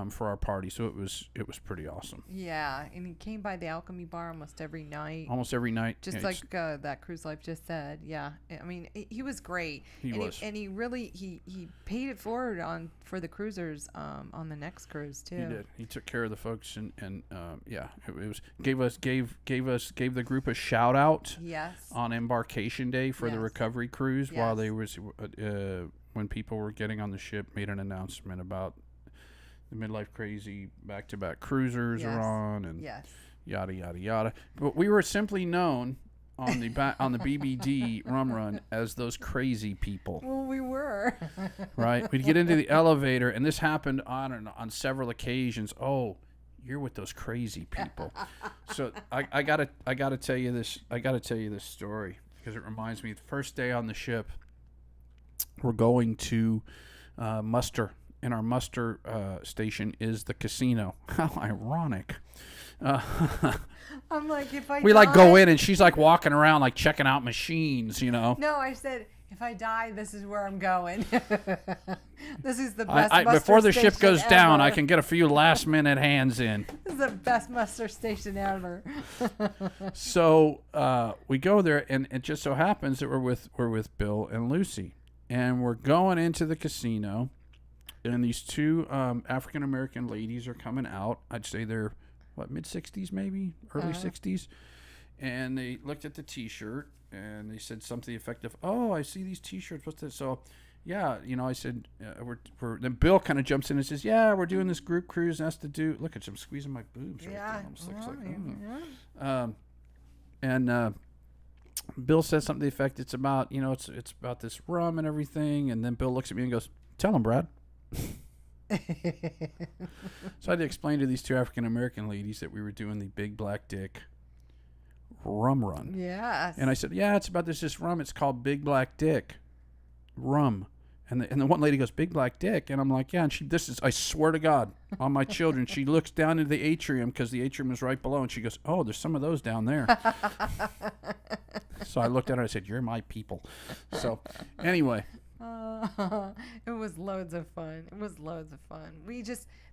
for our party. So it was pretty awesome. Yeah, and he came by the Alchemy Bar almost every night. Just like that Cruise Life just said. Yeah, I mean, he was great. He he really paid it forward for the cruisers on the next cruise too. He did. He took care of the folks and it was gave the group a shout out. Yes. On embarkation day for the recovery cruise while they was when people were getting on the ship, made an announcement about the Midlife Crazy back-to-back cruisers are on, and yada yada yada. But we were simply known on the BBD Rum Run as those crazy people. Well, we were. Right? We'd get into the elevator, and this happened on several occasions. Oh, you're with those crazy people. So I gotta tell you this. I gotta tell you this story because it reminds me. The first day on the ship, we're going to muster. And our muster station is the casino. How ironic. I'm like, if I go in and she's like walking around like checking out machines, No, I said, If I die, this is where I'm going. This is the best muster before the ship station goes down, I ever. can get a few last minute hands in. This is the best muster station ever. So we go there, and it just so happens that we're with Bill and Lucy, and we're going into the casino, and these two African American ladies are coming out. I'd say they're mid-60s, maybe early 60s, and they looked at the T-shirt and they said something effective. Oh, I see these T-shirts. What's this? So. Yeah, I said, then Bill kind of jumps in and says, yeah, we're doing this group cruise, and that's to do, look at him squeezing my boobs right there. And Bill says something to the effect, it's about, it's about this rum and everything, and then Bill looks at me and goes, tell him, Brad. So I had to explain to these two African-American ladies that we were doing the Big Black Dick Rum Run. Yes. And I said, yeah, it's about this rum, it's called Big Black Dick Rum. And the one lady goes, Big Black Dick. And I'm like, yeah. And I swear to God, on my children, she looks down into the atrium because the atrium is right below. And she goes, oh, there's some of those down there. So I looked at her and I said, you're my people. So anyway. It was loads of fun.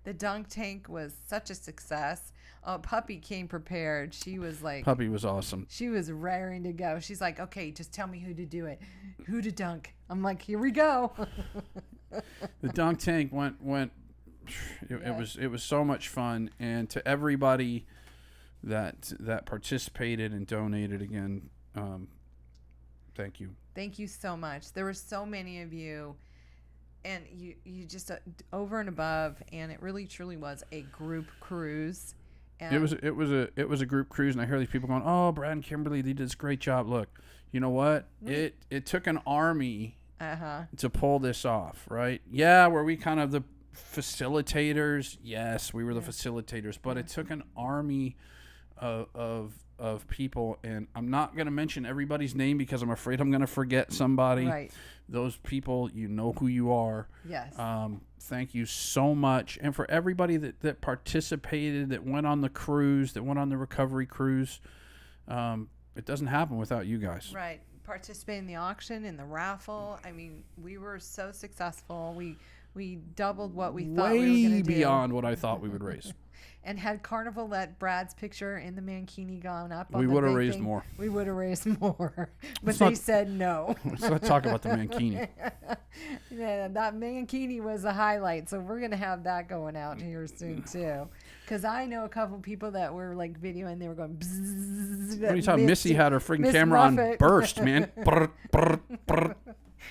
The dunk tank was such a success. Puppy came prepared. She was like... Puppy was awesome. She was raring to go. She's like, okay, just tell me who to do it. Who to dunk. I'm like, here we go. The dunk tank went it was so much fun. And to everybody that participated and donated again, thank you. Thank you so much. There were so many of you, and you just over and above, and it really truly was a group cruise. And it was a group cruise, and I hear these people going, "Oh, Brad and Kimberly, they did this great job." Look, you know what? It took an army to pull this off, right? Yeah, were we kind of the facilitators? Yes, we were the facilitators, but it took an army of people, and I'm not going to mention everybody's name because I'm afraid I'm going to forget somebody. Right. Those people, you know who you are. Yes. Thank you so much. And for everybody that participated, that went on the cruise, that went on the recovery cruise, it doesn't happen without you guys. Right. Participate in the auction, in the raffle. I mean, we were so successful. We doubled what we thought we were going to do. Way beyond what I thought we would raise. And had Carnival let Brad's picture in the mankini gone up, we would have raised more. We would have raised more, but they said no. Let's not talk about the mankini. Yeah, that mankini was a highlight, so we're gonna have that going out here soon too. Because I know a couple people that were like videoing, they were going. Bzzz, what are you talking? Missy had her freaking Miss camera Muffet. on burst, man. Brr, brr, brr.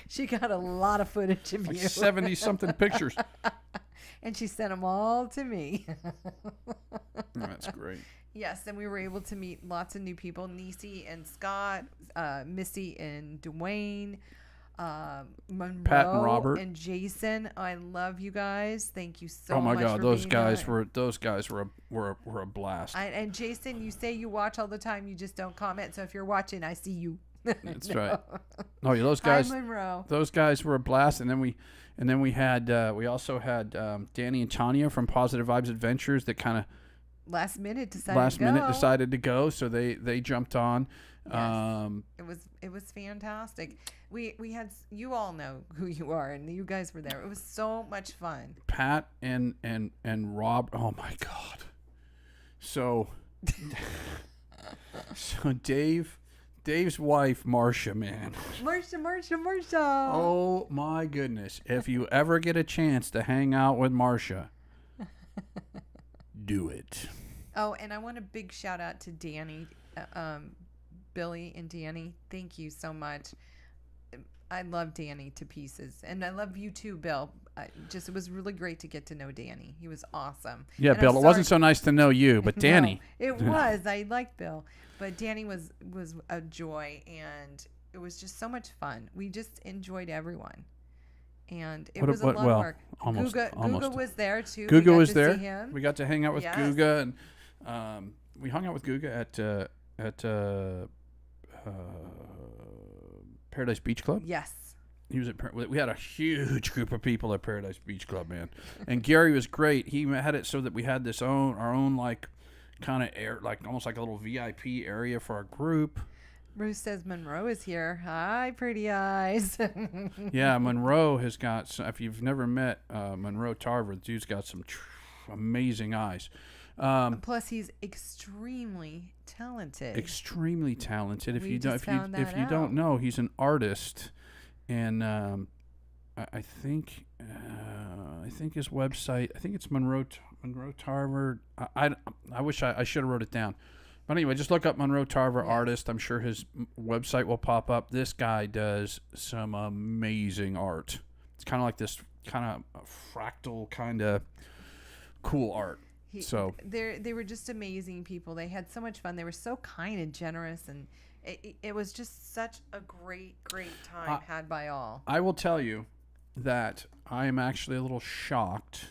She got a lot of footage of Like you. 70-something pictures. And she sent them all to me. That's great. Yes, and we were able to meet lots of new people. Nisi and Scott, Missy and Dwayne, Monroe, Pat and Robert, and Jason. I love you guys. Thank you so much. Oh my God, for those being guys there. were a blast. And Jason, you say you watch all the time. You just don't comment. So if you're watching, I see you. That's right. Oh yeah, those guys. Hi, Monroe. Those guys were a blast, and then we also had Danny and Tanya from Positive Vibes Adventures that kind of last minute decided to go, so they jumped on. Yes. It was fantastic. We had, you all know who you are, and you guys were there. It was so much fun. Pat and Rob. Oh my God. So Dave's wife, Marcia, man. Marcia. Oh my goodness. If you ever get a chance to hang out with Marcia, do it. Oh, and I want a big shout out to Danny, Billy and Danny. Thank you so much. I love Danny to pieces. And I love you too, Bill. It was really great to get to know Danny. He was awesome. Yeah, and Bill, it wasn't so nice to know you, but Danny. No, it was. I like Bill. But Danny was a joy, and it was just so much fun. We just enjoyed everyone. And it was a lot of work. Guga was there too. Guga was to there. See him. We got to hang out with Guga, and we hung out with Guga at Paradise Beach Club. Yes. He was at. We had a huge group of people at Paradise Beach Club, man. And Gary was great. He had it so that we had our own like kind of air, like almost like a little VIP area for our group. Ruth says Monroe is here. Hi, pretty eyes. Yeah, Monroe has got. If you've never met Monroe Tarver, the dude's got some amazing eyes. Plus, he's extremely talented. Extremely talented. If We you don't, just found that out. don't know, he's an artist, and I think his website. I think it's Monroe Tarver. I wish I should have wrote it down. But anyway, just look up Monroe Tarver artist. I'm sure his website will pop up. This guy does some amazing art. It's kind of like this kind of fractal kind of cool art. They were just amazing people. They had so much fun. They were so kind and generous, and it was just such a great time had by all. I will tell you that I am actually a little shocked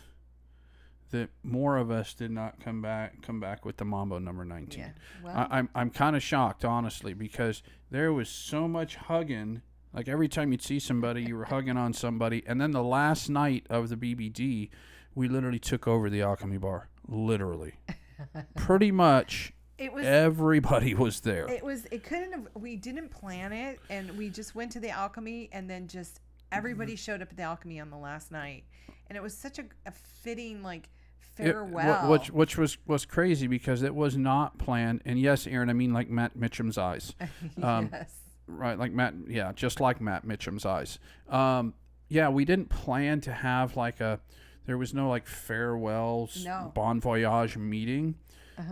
that more of us did not come back with the Mambo number 19. Yeah. Well, I'm kind of shocked, honestly, because there was so much hugging. Like every time you'd see somebody, you were hugging on somebody. And then the last night of the BBD, we literally took over the Alchemy Bar. Literally. Pretty much everybody was there. We didn't plan it, and we just went to the Alchemy, and then just everybody showed up at the Alchemy on the last night. And it was such a fitting, like, farewell. Which was crazy because it was not planned. And yes, Aaron, I mean like Matt Mitchum's eyes. Yes. Right, like Matt, yeah, just like Matt Mitchum's eyes. Yeah, we didn't plan to have there was no like farewells, bon voyage meeting.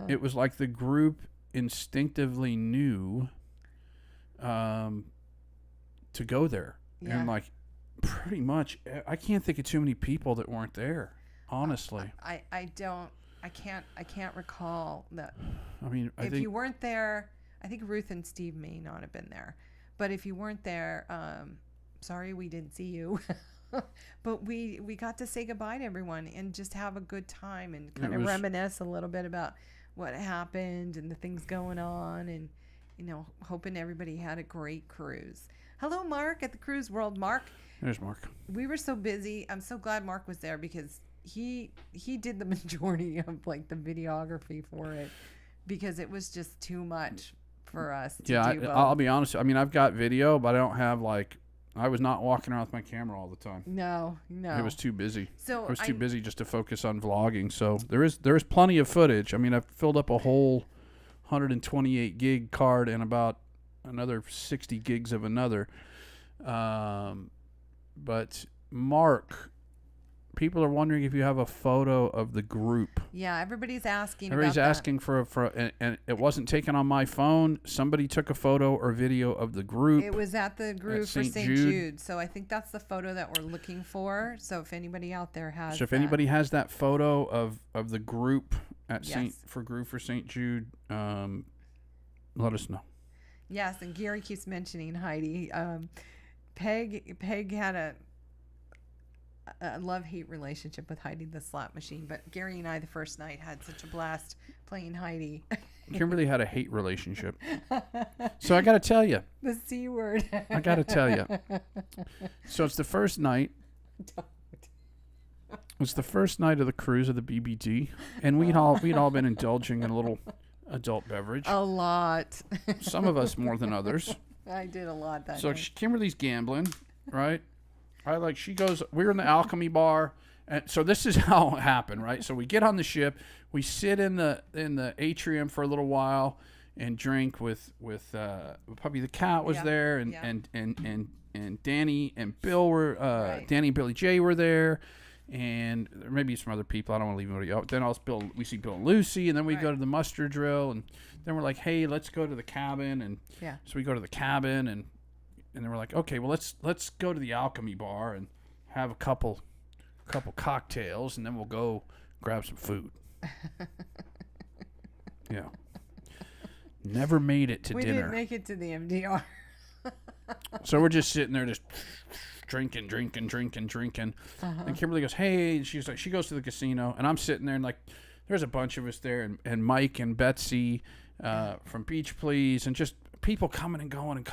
It was like the group instinctively knew to go there. Yeah. And like pretty much, I can't think of too many people that weren't there, honestly. I can't recall that. I mean, if you weren't there, I think Ruth and Steve may not have been there. But if you weren't there, sorry we didn't see you. But we got to say goodbye to everyone and just have a good time and kind of reminisce a little bit about what happened and the things going on, and hoping everybody had a great cruise. Hello, Mark at the Cruise World. Mark. There's Mark. We were so busy. I'm so glad Mark was there because he did the majority of like the videography for it because it was just too much for us to do. I'll be honest. I mean, I've got video, but I don't have I was not walking around with my camera all the time. No. It was too busy. So I was too busy just to focus on vlogging. So there is plenty of footage. I mean, I've filled up a whole 128 gig card and about another 60 gigs of another. But Mark, people are wondering if you have a photo of the group. Yeah, everybody's asking. Everybody's asking for and it wasn't taken on my phone. Somebody took a photo or video of the group. It was at the group for St. Jude. So I think that's the photo that we're looking for. So if anybody out there has anybody has that photo of the group at for St. Jude, let us know. Yes, and Gary keeps mentioning Heidi. Peg had a love-hate relationship with Heidi the slot machine, but Gary and I the first night had such a blast playing Heidi. Kimberly had a hate relationship. So I got to tell you. The C word. I got to tell you. So it's the first night. It's the first night of the cruise of the BBD, and we'd all been indulging in a little adult beverage. A lot. Some of us more than others. I did a lot that So night. Kimberly's gambling, right? She goes, we're in the Alchemy Bar. And so this is how it happened, right? So we get on the ship, we sit in the atrium for a little while and drink with Puppy the Cat was there, and Danny and Bill were Danny and Billy J were there, and there may be some other people. I don't want to leave anybody out. Then we see Bill and Lucy, and then we go to the muster drill, and then we're like, hey, let's go to the cabin, and so we go to the cabin, and then we're like, okay, well let's go to the Alchemy Bar and have a couple cocktails, and then we'll go grab some food. Yeah. Never made it to dinner. We didn't make it to the MDR. So we're just sitting there just drinking. And Kimberly goes, hey, and she's like, she goes to the casino, and I'm sitting there, and like there's a bunch of us there, and Mike and Betsy from Beach Please, and just people coming and going,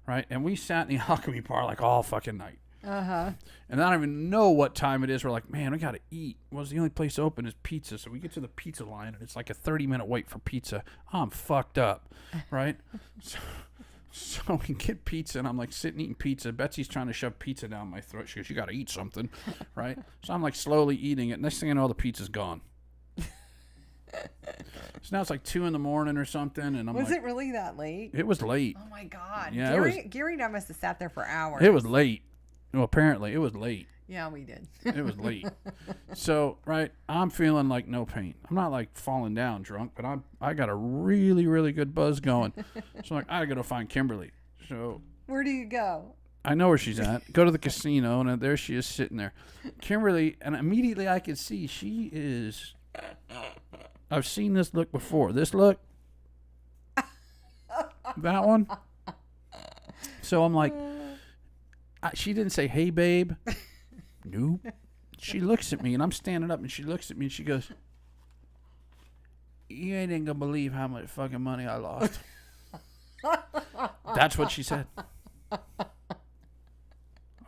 right? And we sat in the Alchemy Bar like all fucking night. Uh-huh. And I don't even know what time it is. We're like, man, we got to eat. Well, the only place open is pizza. So we get to the pizza line, and it's like a 30-minute wait for pizza. I'm fucked up, right? So we get pizza, and I'm like sitting eating pizza. Betsy's trying to shove pizza down my throat. She goes, you got to eat something, right? So I'm like slowly eating it. Next thing I know, the pizza's gone. So now it's like 2 a.m. or something, and I'm Was like, it really that late? it was late. Oh my God. Yeah, Gary and I must have sat there for hours. It was late. Well, apparently it was late. Yeah, we did. It was late. So, right, I'm feeling like no pain. I'm not like falling down drunk, but I got a really, really good buzz going. So I'm like, I got to find Kimberly. So Where do you go? I know where she's at. Go to the casino, and there she is sitting there. Kimberly, and immediately I could see she is. I've seen this look before. This look. That one. So I'm like, she didn't say, hey, babe. Nope. She looks at me, and I'm standing up, and she looks at me, and she goes, you ain't gonna believe how much fucking money I lost. That's what she said. I'm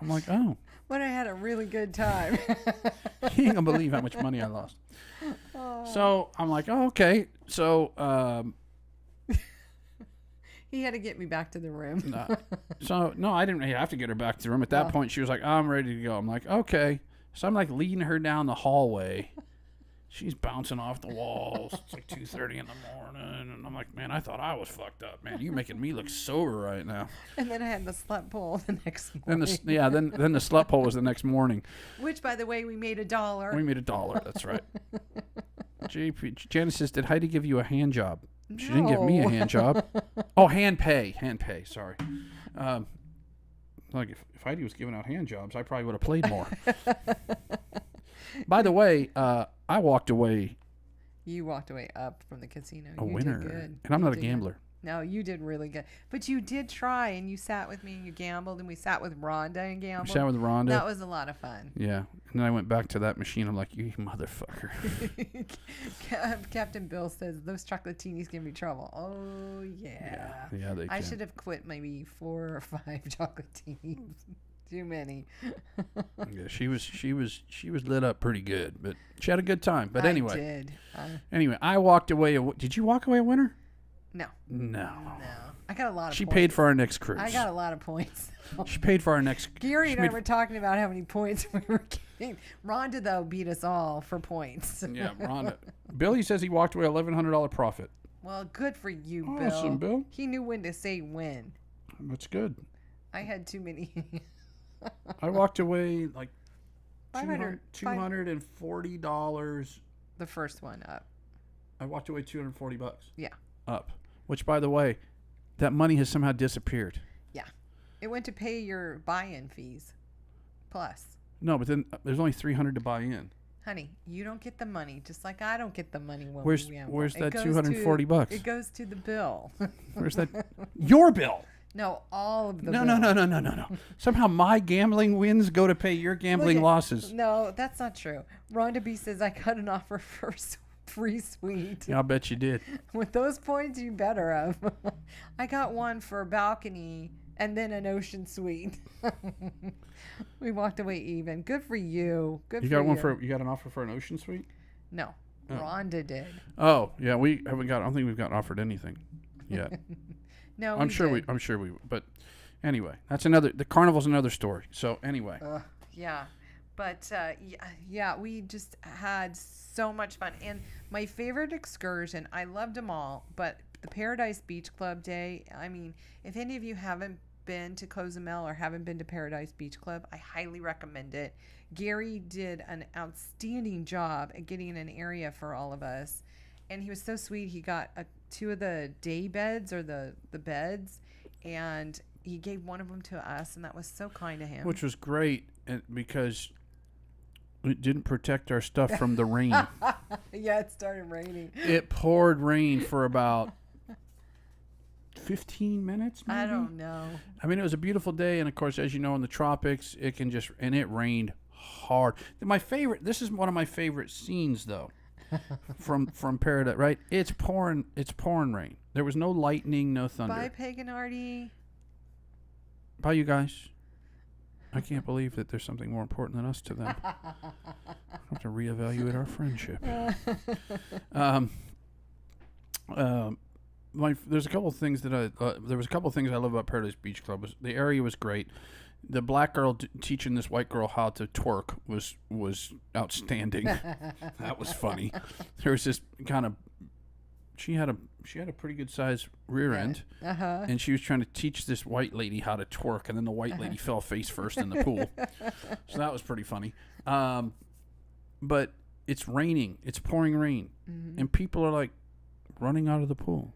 like, oh. But I had a really good time. You ain't gonna believe how much money I lost. So I'm like, oh, okay. So, He had to get me back to the room. no, I didn't really have to get her back to the room. At that point, she was like, I'm ready to go. I'm like, okay. So I'm like leading her down the hallway. She's bouncing off the walls. It's like 2:30 in the morning. And I'm like, man, I thought I was fucked up, man. You're making me look sober right now. And then I had the slut pole the next Then morning. then the slut pole was the next morning. Which, by the way, we made $1. We made $1. That's right. Janice says, did Heidi give you a hand job? She didn't give me a hand job. Oh, hand pay. Sorry. Like if Heidi was giving out hand jobs, I probably would have played more. By the way, I walked away You walked away up from the casino. a You winner, did good. and I'm You not a did good. gambler. No, you did really good. But you did try, and you sat with me, and you gambled, and we sat with Rhonda and gambled. We sat with Rhonda. That was a lot of fun. Yeah, and then I went back to that machine. I'm like, you motherfucker. Captain Bill says those chocolatinis give me trouble. Oh yeah. Yeah, they I can. should have quit maybe 4 or 5 chocolatinis. Too many. Yeah, she was lit up pretty good, but she had a good time. But anyway, I did. anyway, I walked away. Did you walk away a winner? No. No. I got a lot of She points. paid for our next cruise. I got a lot of points. She paid for our next. Gary she and I made- were talking about how many points we were getting. Rhonda, though, beat us all for points. Yeah, Rhonda. Billy says he walked away $1,100 profit. Well, good for you, Bill. Awesome, Bill. He knew when to say when. That's good. I had too many. I walked away like 500 $240. The first one up. I walked away $240. Yeah. Up. Which, by the way, that money has somehow disappeared. Yeah. It went to pay your buy-in fees. Plus. No, but then there's only $300 to buy in. Honey, you don't get the money, just like I don't get the money when Where's we gamble. where's It that goes $240? It goes to the bill. Where's that? Your bill. No, all of the No, bill. no. Somehow my gambling wins go to pay your gambling Look at- losses. No, that's not true. Rhonda B says I got an offer for free suite. Yeah, I'll bet you did. With those points, you better have. I got one for a balcony and then an ocean suite. We walked away even. Good for you. Good You for got one you. for you got an offer for an ocean suite? No, Oh. Rhonda did. Oh, yeah, we haven't got I don't think we've gotten offered anything yet. No, I'm sure we but anyway, the carnival's another story. So anyway. Yeah, but yeah, we just had so much fun. And my favorite excursion, I loved them all, but the Paradise Beach Club day, I mean, if any of you haven't been to Cozumel or haven't been to Paradise Beach Club, I highly recommend it. Gary did an outstanding job at getting an area for all of us. And he was so sweet. He got 2 of the day beds or the beds, and he gave one of them to us, and that was so kind of him. Which was great because it didn't protect our stuff from the rain. Yeah, it started raining. It poured rain for about 15 minutes, maybe? I don't know. I mean, it was a beautiful day, and of course, as you know, in the tropics, it can just, and it rained hard. This is one of my favorite scenes, though, from Paradise, right? It's pouring rain. There was no lightning, no thunder. Bye, Pagan Artie. Bye, you guys. I can't believe that there's something more important than us to them. I have to reevaluate our friendship. There's a couple of things that there was a couple of things I love about Paradise Beach Club. The area was great. The black girl teaching this white girl how to twerk was outstanding. That was funny. There was this kind of she had a pretty good sized rear end, and she was trying to teach this white lady how to twerk, and then the white lady fell face first in the pool. So that was pretty funny. But it's raining. It's pouring rain, and people are like running out of the pool.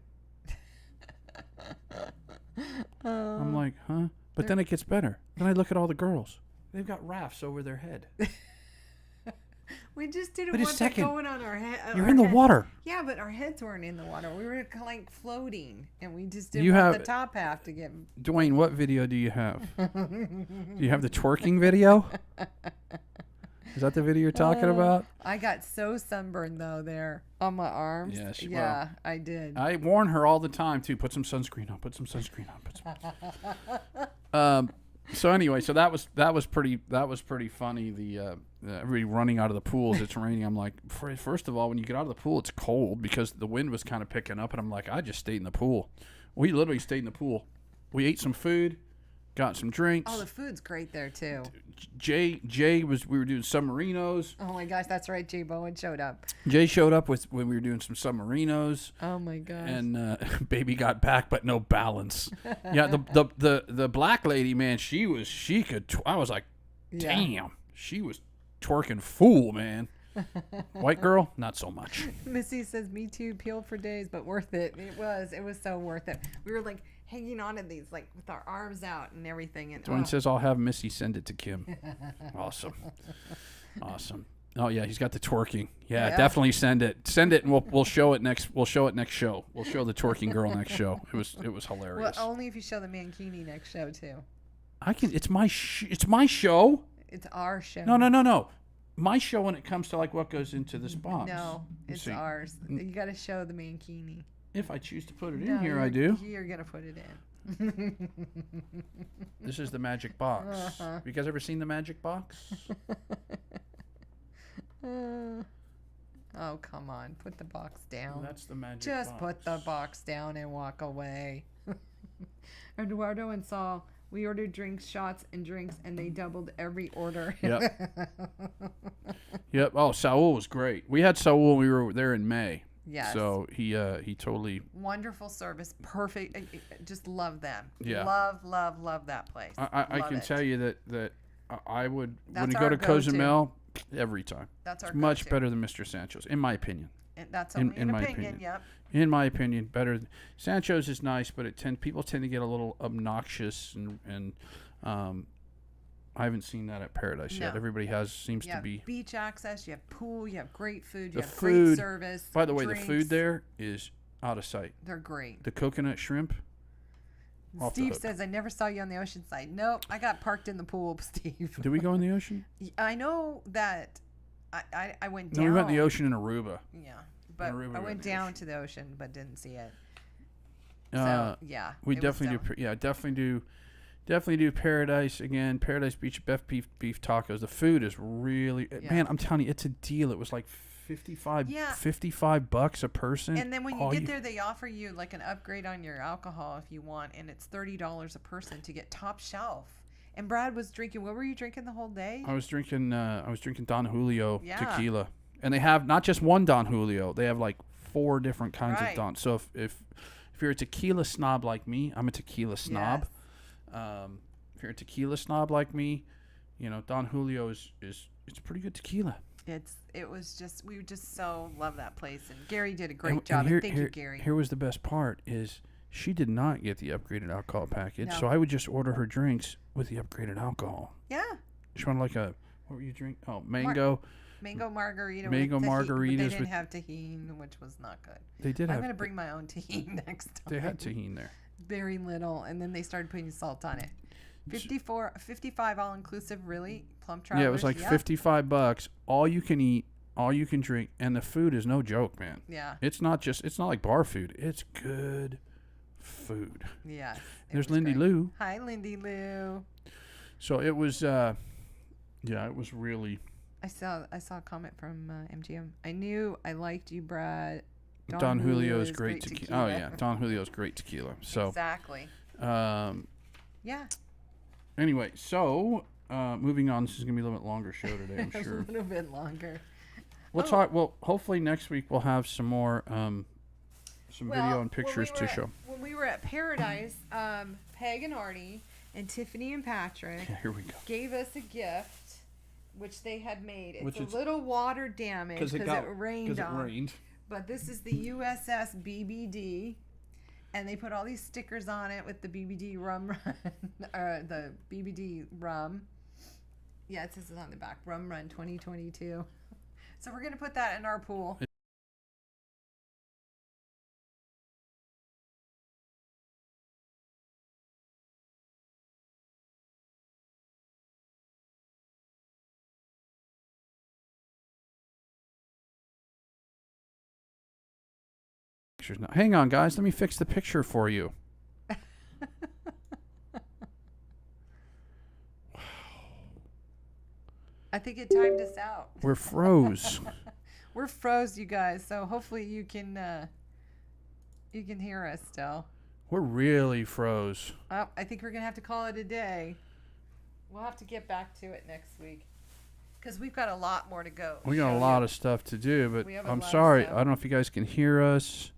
I'm like, huh? But then it gets better. Then I look at all the girls. They've got rafts over their head. We just didn't Wait a want that second. going on our head. You're in the water. Yeah, but our heads weren't in the water. We were like floating, and we just didn't You want have- the top half to get. Dwayne, what video do you have? Do you have the twerking video? Is that the video you're talking about? I got so sunburned though there on my arms. Yeah, I did. I warn her all the time too. Put some sunscreen on. Put some sunscreen on. So anyway, so that was pretty funny. The everybody running out of the pool as it's raining. I'm like, first of all, when you get out of the pool, it's cold because the wind was kind of picking up, and I'm like, I just stayed in the pool. We literally stayed in the pool. We ate some food, got some drinks. Oh, the food's great there too. We were doing submarinos. Oh my gosh, that's right. Jay Bowen showed up. Jay showed up when we were doing some submarinos. Oh my gosh. And baby got back, but no balance. Yeah, the black lady, man, I was like, damn, she was twerking fool, man. White girl, not so much. Missy says, "Me too. Peeled for days, but worth it. It was so worth it. We were like hanging on to these, like with our arms out and everything." And Dwayne says, "I'll have Missy send it to Kim." Awesome. Oh yeah, he's got the twerking. Yeah, definitely send it, and we'll show it next. We'll show it next show. We'll show the twerking girl next show. It was hilarious. Well, only if you show the mankini next show too. I can. It's my show. It's our show. No. My show when it comes to like what goes into this box. No, it's ours. You got to show the mankini. If I choose to put it in here, I do. You're gonna put it in. This is the magic box. Have you guys ever seen the magic box? Oh, come on. Put the box down. That's the magic Just box. put the box down and walk away. Eduardo and Saul, we ordered drinks, shots, and drinks, and they doubled every order. Yep. Oh, Saul was great. We had Saul when we were there in May. Yes. So he totally. Wonderful service. Perfect. Just love them. Yeah. Love that place. I can tell you that I would, when you That's go our to go-to. Cozumel, every time. That's our It's much go-to. better than Mr. Sancho's, in my opinion. And that's only in an my opinion. opinion. Yep. In my opinion, better. Sancho's is nice, but people tend to get a little obnoxious, and I haven't seen that at Paradise yet. No. Everybody seems You to have be. beach access. You have pool. You have great food. The You have food- great service. By the way, drinks. the food there is out of sight. They're great. The coconut shrimp. Off the Steve hook. says, "I never saw you on the ocean side." Nope, I got parked in the pool, Steve. Did we go in the ocean? I know that I went No, down. we went in the ocean in Aruba. Yeah, but Aruba, we I went went in the down ocean. to the ocean, but didn't see it. Uh, So yeah, We it was definitely down. do. Yeah, definitely do Paradise again. Paradise Beach beef tacos. The food is really man. I'm telling you, it's a deal. It was like $55 a person. And then when you get there, they offer you like an upgrade on your alcohol if you want, and it's $30 a person to get top shelf. And Brad was drinking. What were you drinking the whole day? I was drinking Don Julio Yeah. tequila, and they have not just one Don Julio. They have like 4 different kinds of Right. Don. So if you're a tequila snob like me, I'm a tequila snob. Yes. If you're a tequila snob like me, Don Julio is it's pretty good tequila. We just so love that place, and Gary did a great And job. here- Thank here- you, Gary. Here was the best part is she did not get the upgraded alcohol package, No. so I would just order her drinks with the upgraded alcohol. Yeah, She wanted like what were you drinking? Oh, mango. mango margarita. Mango with tahini, but margaritas they didn't with- have tahini, which was not good. They did I'm have. gonna bring my own tahini next time. They had tahini there. Very little, and then they started putting salt on it. 55 all inclusive, really. Plum Travelers. Yeah, it was like $55. All you can eat, all you can drink, and the food is no joke, man. Yeah. It's not like bar food. It's good food. Yeah. There's Lindy Lou. Hi, Lindy Lou. So it was, yeah, it was really. I saw a comment from MGM. I knew I liked you, Brad. Don Julio's great tequila. Oh yeah, Don Julio's great tequila. So exactly. Yeah. Anyway, so moving on. This is gonna be a little bit longer show today, I'm sure. A little bit longer. We'll talk. Well, hopefully next week we'll have some more, video and pictures to show. When we were at Paradise, Peg and Artie and Tiffany and Patrick Yeah, here we go. gave us a gift, which they had made. It's Which a is- little water damage because it rained Because it rained. But this is the USS BBD, and they put all these stickers on it with the BBD rum run, or the BBD rum. Yeah, it says it on the back, Rum Run 2022. So we're gonna put that in our pool. Pictures now. Hang on, guys. Let me fix the picture for you. I think it timed us out. We're froze. We're froze, you guys. So hopefully you can hear us still. We're really froze. Oh, I think we're gonna have to call it a day. We'll have to get back to it next week because we've got a lot more to go. We got a lot of stuff to do, but We have a I'm lot of sorry. stuff. I don't know if you guys can hear us.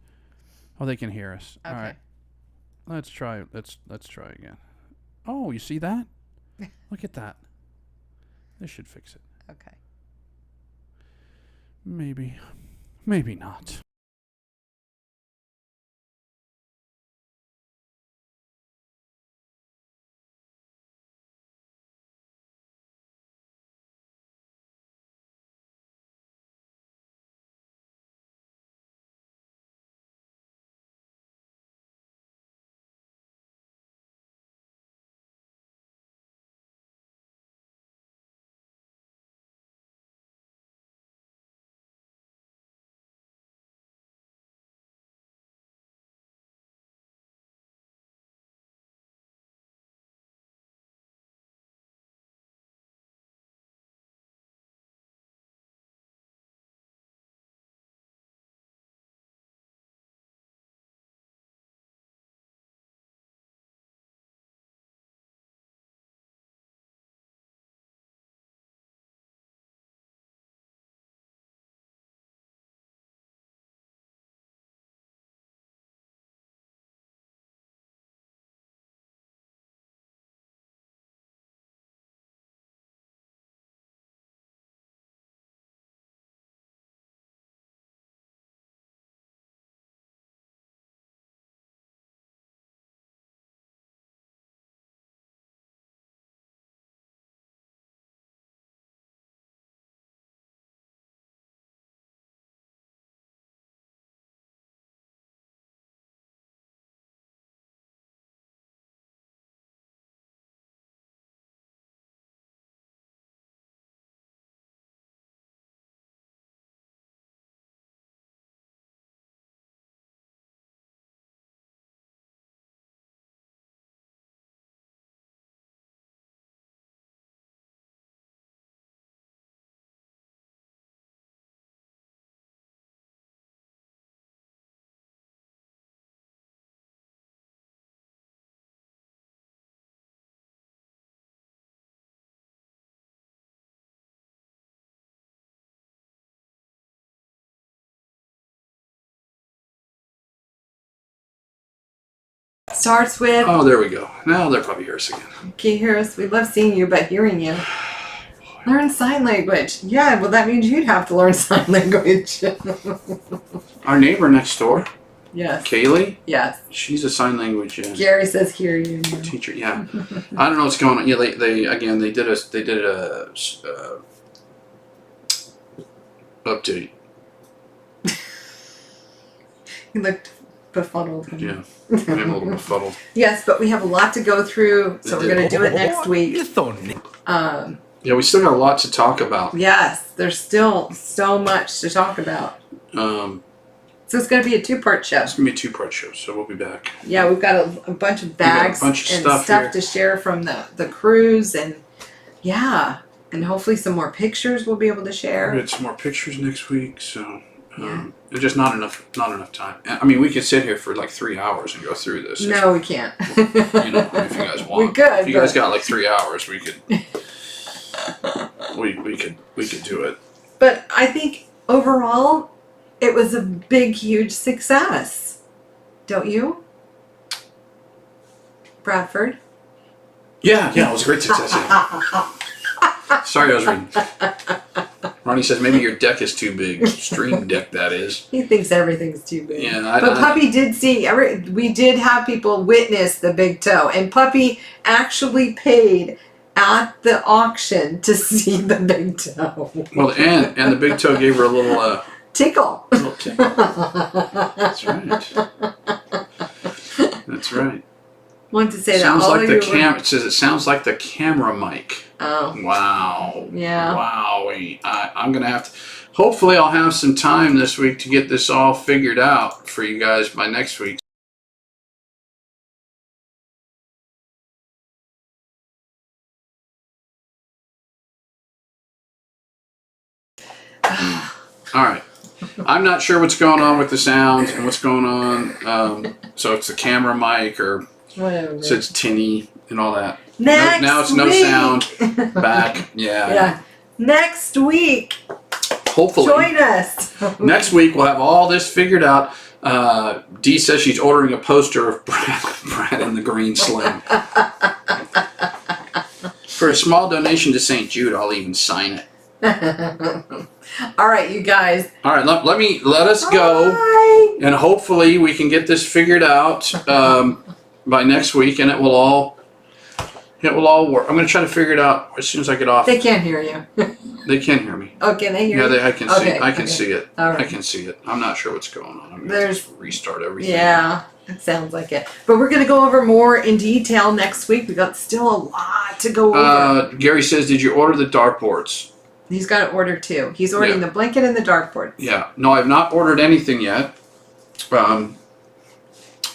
Oh, they can hear us. Okay. All right. Let's try. Let's try again. Oh, you see that? Look at that. This should fix it. Okay. Maybe not. Starts with. Oh, there we go. Now they'll probably hear us again. Can you hear us? We love seeing you, but hearing you. Learn sign language. Yeah, well, that means you'd have to learn sign language. Our neighbor next door, Yes. Kaylee, Yes. she's a sign language Gary says hear you. teacher. Yeah, I don't know what's going on. Yeah, they did a update. He looked befuddled. Yeah, I'm a little befuddled. Yes, but we have a lot to go through, so we're going to do it next week. You're so neat. Yeah, we still got a lot to talk about. Yes, there's still so much to talk about. So So it's going to be a 2-part show. It's gonna be a 2-part show, so we'll be back. Yeah, we've got a bunch of bags bunch of and stuff here. to share from the cruise, and yeah, and hopefully some more pictures we'll be able to We'll share. get some more pictures next week, so Yeah. there's just not enough time. I mean, we could sit here for like 3 hours and go through this. No, we can't. You know, if you guys want. We could. If you guys but- got like 3 hours, we could. we could do it. But I think overall, it was a big, huge success. Don't you, Bradford? Yeah, it was a great success. Yeah. Sorry, I was reading. Ronnie says maybe your deck is too big. Stream deck, that is. He thinks everything's too big. Yeah, But Puppy did see. We did have people witness the big toe, and Puppy actually paid at the auction to see the big toe. Well, and the big toe gave her a little Tickle. tickle. That's right. That's right. Want to say Sounds that all like of the you cam. It says it sounds like the camera mic. Oh, Wow. Yeah. Wow. I'm gonna have to. Hopefully, I'll have some time this week to get this all figured out for you guys by next week. All right. I'm not sure what's going on with the sound and what's going on. So it's the camera mic, or whatever. so it's tinny and all that. Next now it's no week. sound. Back. Yeah. Yeah. Next week, Hopefully. join us. Next week we'll have all this figured out. Dee says she's ordering a poster of Brad in the green sling. For a small donation to St. Jude, I'll even sign it. All right, you guys. All right, let us go, Bye. and hopefully we can get this figured out by next week, and it will all work. I'm gonna try to figure it out as soon as I get off. They can't hear you. They can hear me. Oh, can they hear you? Yeah, I can see. Okay, I can okay. see it. All right. I can see it. I'm not sure what's going on. I'm gonna There's- just restart everything. Yeah, it sounds like it. But we're going to go over more in detail next week. We got still a lot to go over. Gary says, "Did you order the dartboards?" He's got to order 2. He's ordering Yeah. the blanket and the dartboard. Yeah. No, I've not ordered anything yet.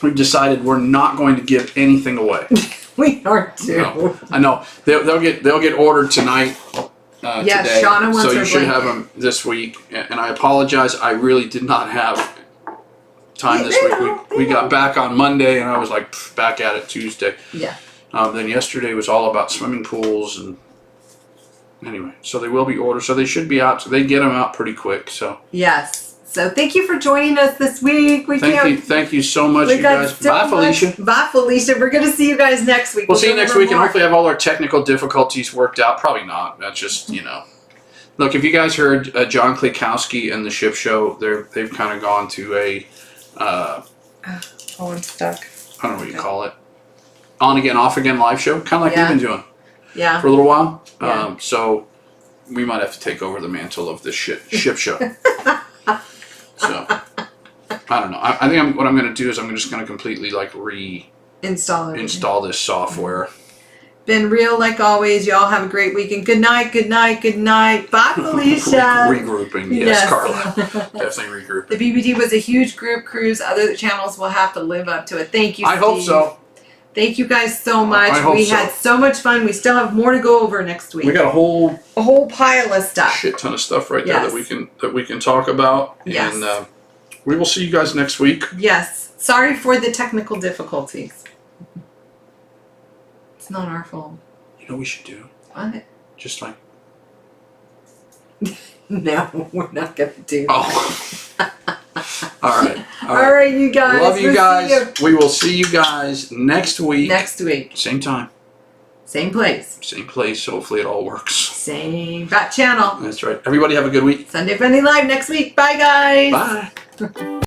We've decided we're not going to give anything away. We are too. No. I know they'll get ordered tonight. Yeah, Today, Shauna wants so you her should have blanket. them this week. And I apologize. I really did not have time this week. We got back on Monday, and I was like back at it Tuesday. Yeah. Then yesterday was all about swimming pools, and anyway, so they will be ordered. So they should be out. So they get them out pretty quick. So Yes. So thank you for joining us this week. thank you so much, We you got guys. so Bye, much- Felicia. Bye, Felicia. We're going to see you guys next week. We'll see you next week, and more. hopefully have all our technical difficulties worked out. Probably not. That's just, Look, if you guys heard John Klikowski and the Ship Show, they've kind of gone to a, Oh, I'm stuck. I don't know what you call it, on again, off again live show, kind of like Yeah. we've been doing Yeah. for a little while. Yeah. So we might have to take over the mantle of the Ship Show. So I don't know. I think what I'm going to do is I'm just going to completely Install it. install this software. Been real like always. Y'all have a great weekend. Good night, good night, good night. Bye, Felicia. Regrouping, yes, Carla. Definitely regrouping. The BBD was a huge group cruise. Other channels will have to live up to it. Thank you, I hope Steve. so. Thank you guys so much. I hope we so. had so much fun. We still have more to go over next week. We got a whole pile of stuff. shit ton of stuff right there Yes. that we can talk about. Yes. And we will see you guys next week. Yes. Sorry for the technical difficulties. It's not our fault. You know what we should do? What? Just like No, we're not gonna do that. oh. All right. All right, you guys. Love you We'll guys. see you We will see you guys next week. next week. Same time, Same place. same place. Hopefully it all works. Same bat channel. That's right. Everybody have a good week. Sunday Funday Live next week. Bye, guys. Bye.